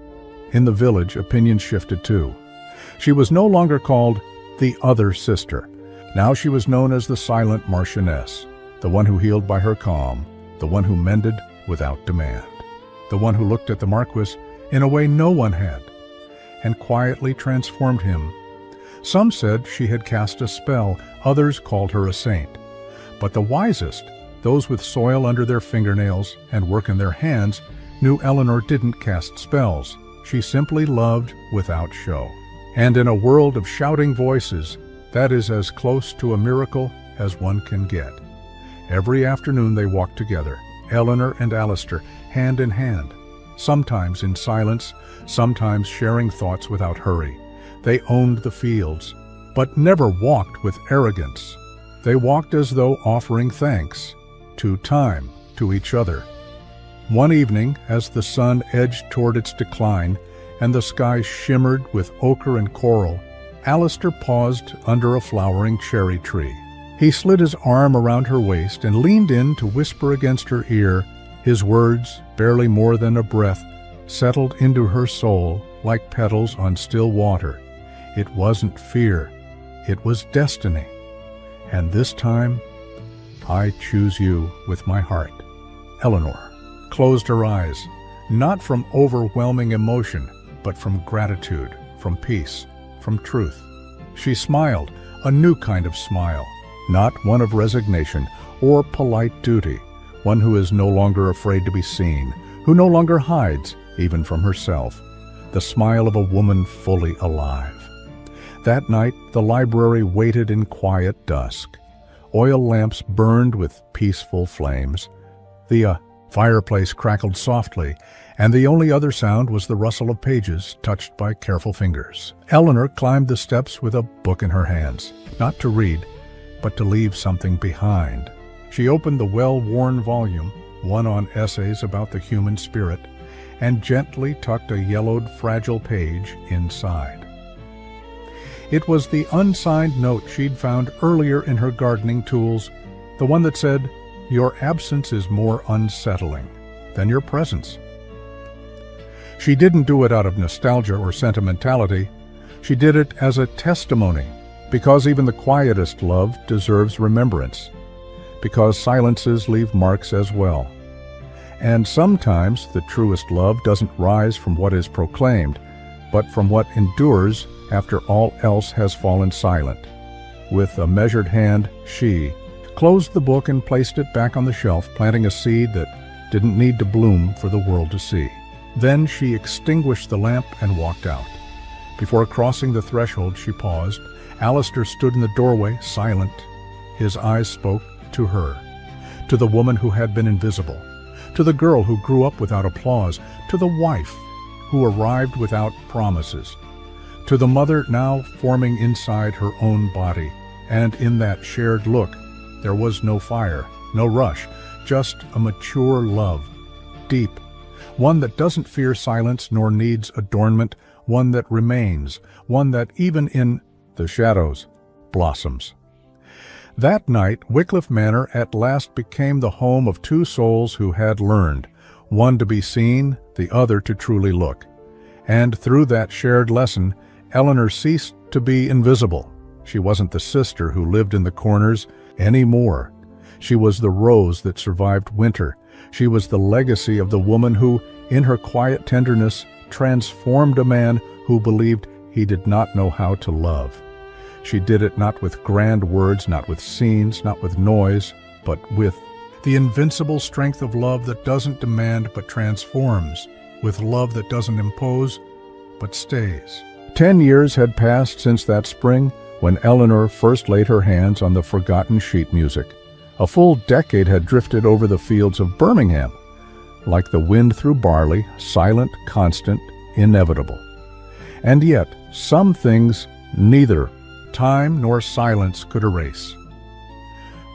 In the village, opinions shifted too. She was no longer called the other sister. Now she was known as the silent marchioness, the one who healed by her calm, the one who mended without demand, the one who looked at the marquess in a way no one had, and quietly transformed him. Some said she had cast a spell, others called her a saint. But the wisest, those with soil under their fingernails and work in their hands, knew Eleanor didn't cast spells. She simply loved without show. And in a world of shouting voices, that is as close to a miracle as one can get. Every afternoon they walked together, Eleanor and Alistair, hand in hand, sometimes in silence, sometimes sharing thoughts without hurry. They owned the fields, but never walked with arrogance. They walked as though offering thanks to time, to each other. One evening, as the sun edged toward its decline and the sky shimmered with ochre and coral, Alistair paused under a flowering cherry tree. He slid his arm around her waist and leaned in to whisper against her ear. His words, barely more than a breath, settled into her soul like petals on still water. It wasn't fear, it was destiny. And this time, I choose you with my heart. Eleanor closed her eyes, not from overwhelming emotion, but from gratitude, from peace, from truth. She smiled, a new kind of smile, not one of resignation or polite duty, one who is no longer afraid to be seen, who no longer hides, even from herself, the smile of a woman fully alive. That night, the library waited in quiet dusk. Oil lamps burned with peaceful flames. The fireplace crackled softly, and the only other sound was the rustle of pages touched by careful fingers. Eleanor climbed the steps with a book in her hands, not to read, but to leave something behind. She opened the well-worn volume, one on essays about the human spirit, and gently tucked a yellowed, fragile page inside. It was the unsigned note she'd found earlier in her gardening tools, the one that said, "Your absence is more unsettling than your presence." She didn't do it out of nostalgia or sentimentality. She did it as a testimony, because even the quietest love deserves remembrance, because silences leave marks as well. And sometimes the truest love doesn't rise from what is proclaimed, but from what endures after all else has fallen silent. With a measured hand, she closed the book and placed it back on the shelf, planting a seed that didn't need to bloom for the world to see. Then she extinguished the lamp and walked out. Before crossing the threshold, she paused. Alistair stood in the doorway, silent. His eyes spoke to her, to the woman who had been invisible, to the girl who grew up without applause, to the wife who arrived without promises, to the mother now forming inside her own body. And in that shared look, there was no fire, no rush, just a mature love, deep, one that doesn't fear silence nor needs adornment, one that remains, one that even in the shadows blossoms. That night, Wycliffe Manor at last became the home of two souls who had learned, one to be seen, the other to truly look. And through that shared lesson, Eleanor ceased to be invisible. She wasn't the sister who lived in the corners anymore. She was the rose that survived winter. She was the legacy of the woman who, in her quiet tenderness, transformed a man who believed he did not know how to love. She did it not with grand words, not with scenes, not with noise, but with the invincible strength of love that doesn't demand but transforms, with love that doesn't impose but stays. 10 years had passed since that spring when Eleanor first laid her hands on the forgotten sheet music. A full decade had drifted over the fields of Birmingham, like the wind through barley, silent, constant, inevitable. And yet, some things neither time nor silence could erase.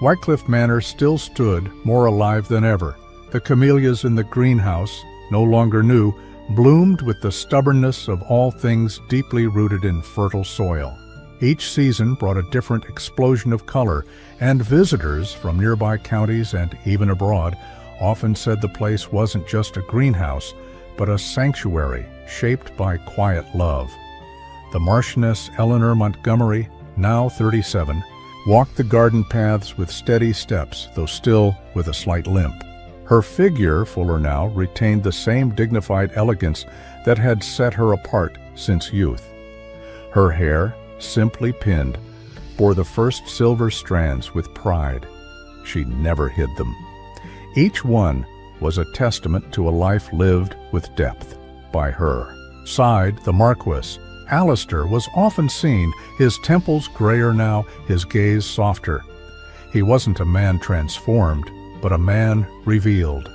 Wycliffe Manor still stood, more alive than ever. The camellias in the greenhouse, no longer new, bloomed with the stubbornness of all things deeply rooted in fertile soil. Each season brought a different explosion of color, and visitors from nearby counties and even abroad often said the place wasn't just a greenhouse, but a sanctuary shaped by quiet love. The Marchioness Eleanor Montgomery, now 37, walked the garden paths with steady steps, though still with a slight limp. Her figure, fuller now, retained the same dignified elegance that had set her apart since youth. Her hair, simply pinned, bore the first silver strands with pride. She never hid them. Each one was a testament to a life lived with depth by her. Side the marquess, Alistair was often seen, his temples grayer now, his gaze softer. He wasn't a man transformed, but a man revealed.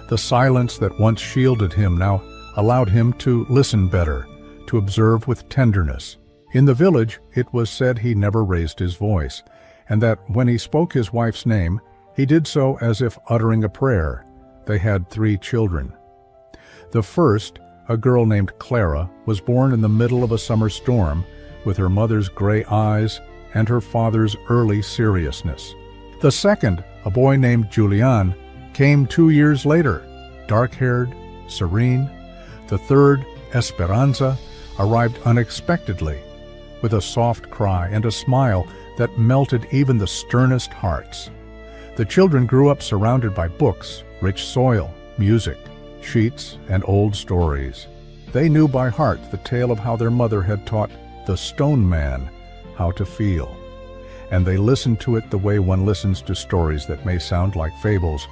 The silence that once shielded him now allowed him to listen better, to observe with tenderness. In the village, it was said he never raised his voice, and that when he spoke his wife's name, he did so as if uttering a prayer. They had 3 children. The first, a girl named Clara, was born in the middle of a summer storm, with her mother's gray eyes and her father's early seriousness. The second, a boy named Julian, came 2 years later, dark-haired, serene. The third, Esperanza, arrived unexpectedly, with a soft cry and a smile that melted even the sternest hearts. The children grew up surrounded by books, rich soil, music, sheets, and old stories. They knew by heart the tale of how their mother had taught the stone man how to feel, and they listened to it the way one listens to stories that may sound like fables,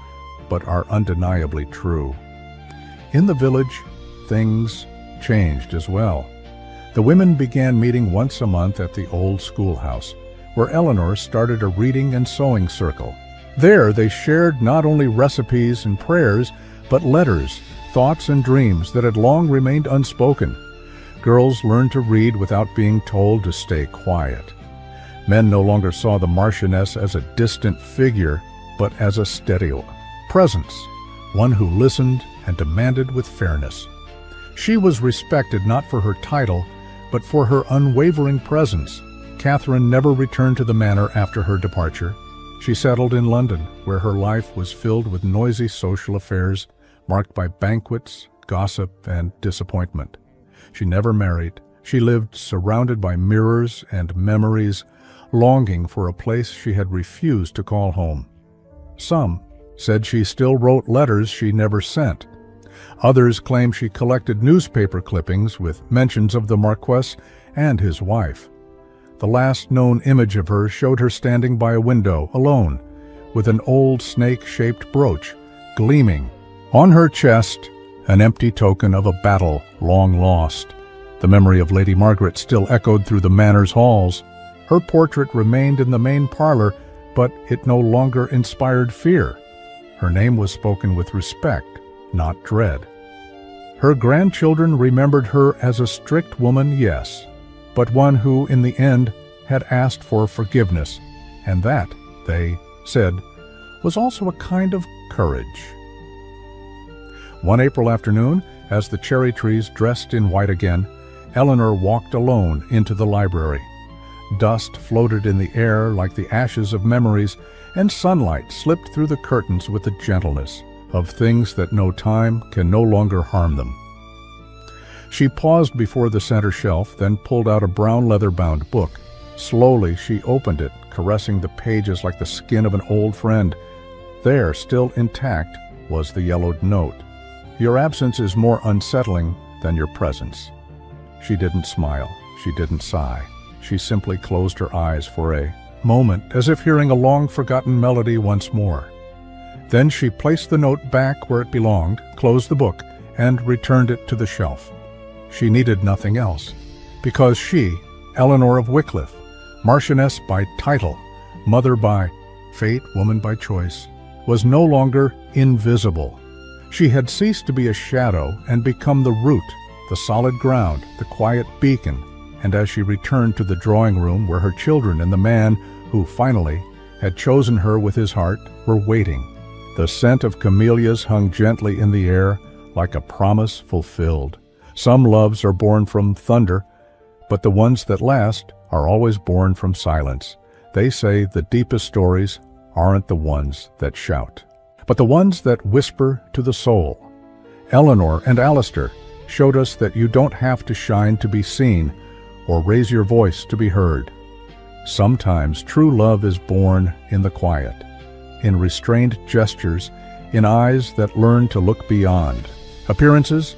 but are undeniably true. In the village, things changed as well. The women began meeting once a month at the old schoolhouse, where Eleanor started a reading and sewing circle. There they shared not only recipes and prayers, but letters, thoughts and dreams that had long remained unspoken. Girls learned to read without being told to stay quiet. Men no longer saw the Marchioness as a distant figure, but as a steady presence, one who listened and demanded with fairness. She was respected not for her title, but for her unwavering presence. Catherine never returned to the manor after her departure. She settled in London, where her life was filled with noisy social affairs, marked by banquets, gossip, and disappointment. She never married. She lived surrounded by mirrors and memories, longing for a place she had refused to call home. Some said she still wrote letters she never sent. Others claimed she collected newspaper clippings with mentions of the marquess and his wife. The last known image of her showed her standing by a window, alone, with an old snake-shaped brooch gleaming. On her chest, an empty token of a battle long lost. The memory of Lady Margaret still echoed through the manor's halls. Her portrait remained in the main parlor, but it no longer inspired fear. Her name was spoken with respect, not dread. Her grandchildren remembered her as a strict woman, yes, but one who, in the end, had asked for forgiveness, and that, they said, was also a kind of courage. One April afternoon, as the cherry trees dressed in white again, Eleanor walked alone into the library. Dust floated in the air like the ashes of memories, and sunlight slipped through the curtains with the gentleness of things that no time can no longer harm them. She paused before the center shelf, then pulled out a brown leather-bound book. Slowly she opened it, caressing the pages like the skin of an old friend. There, still intact, was the yellowed note. "Your absence is more unsettling than your presence." She didn't smile. She didn't sigh. She simply closed her eyes for a moment, as if hearing a long-forgotten melody once more. Then she placed the note back where it belonged, closed the book, and returned it to the shelf. She needed nothing else, because she, Eleanor of Wycliffe, Marchioness by title, mother by fate, woman by choice, was no longer invisible. She had ceased to be a shadow and become the root, the solid ground, the quiet beacon, and as she returned to the drawing room where her children and the man who finally had chosen her with his heart were waiting, the scent of camellias hung gently in the air like a promise fulfilled. Some loves are born from thunder, but the ones that last are always born from silence. They say the deepest stories aren't the ones that shout, but the ones that whisper to the soul. Eleanor and Alistair showed us that you don't have to shine to be seen or raise your voice to be heard. Sometimes true love is born in the quiet, in restrained gestures, in eyes that learn to look beyond. Appearances?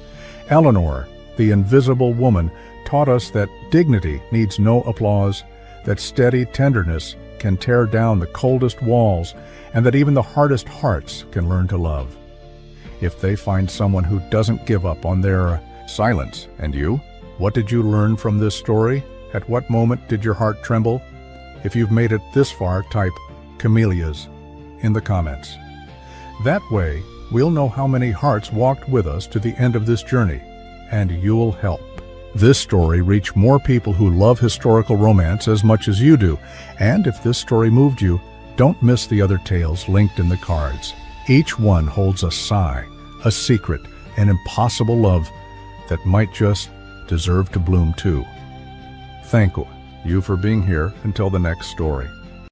Eleanor, the invisible woman, taught us that dignity needs no applause, that steady tenderness can tear down the coldest walls, and that even the hardest hearts can learn to love. If they find someone who doesn't give up on their silence. And you? What did you learn from this story? At what moment did your heart tremble? If you've made it this far, type camellias in the comments. That way, we'll know how many hearts walked with us to the end of this journey, and you'll help this story reach more people who love historical romance as much as you do. And if this story moved you, don't miss the other tales linked in the cards. Each one holds a sigh, a secret, an impossible love that might just deserve to bloom too. Thank you for being here. Until the next story.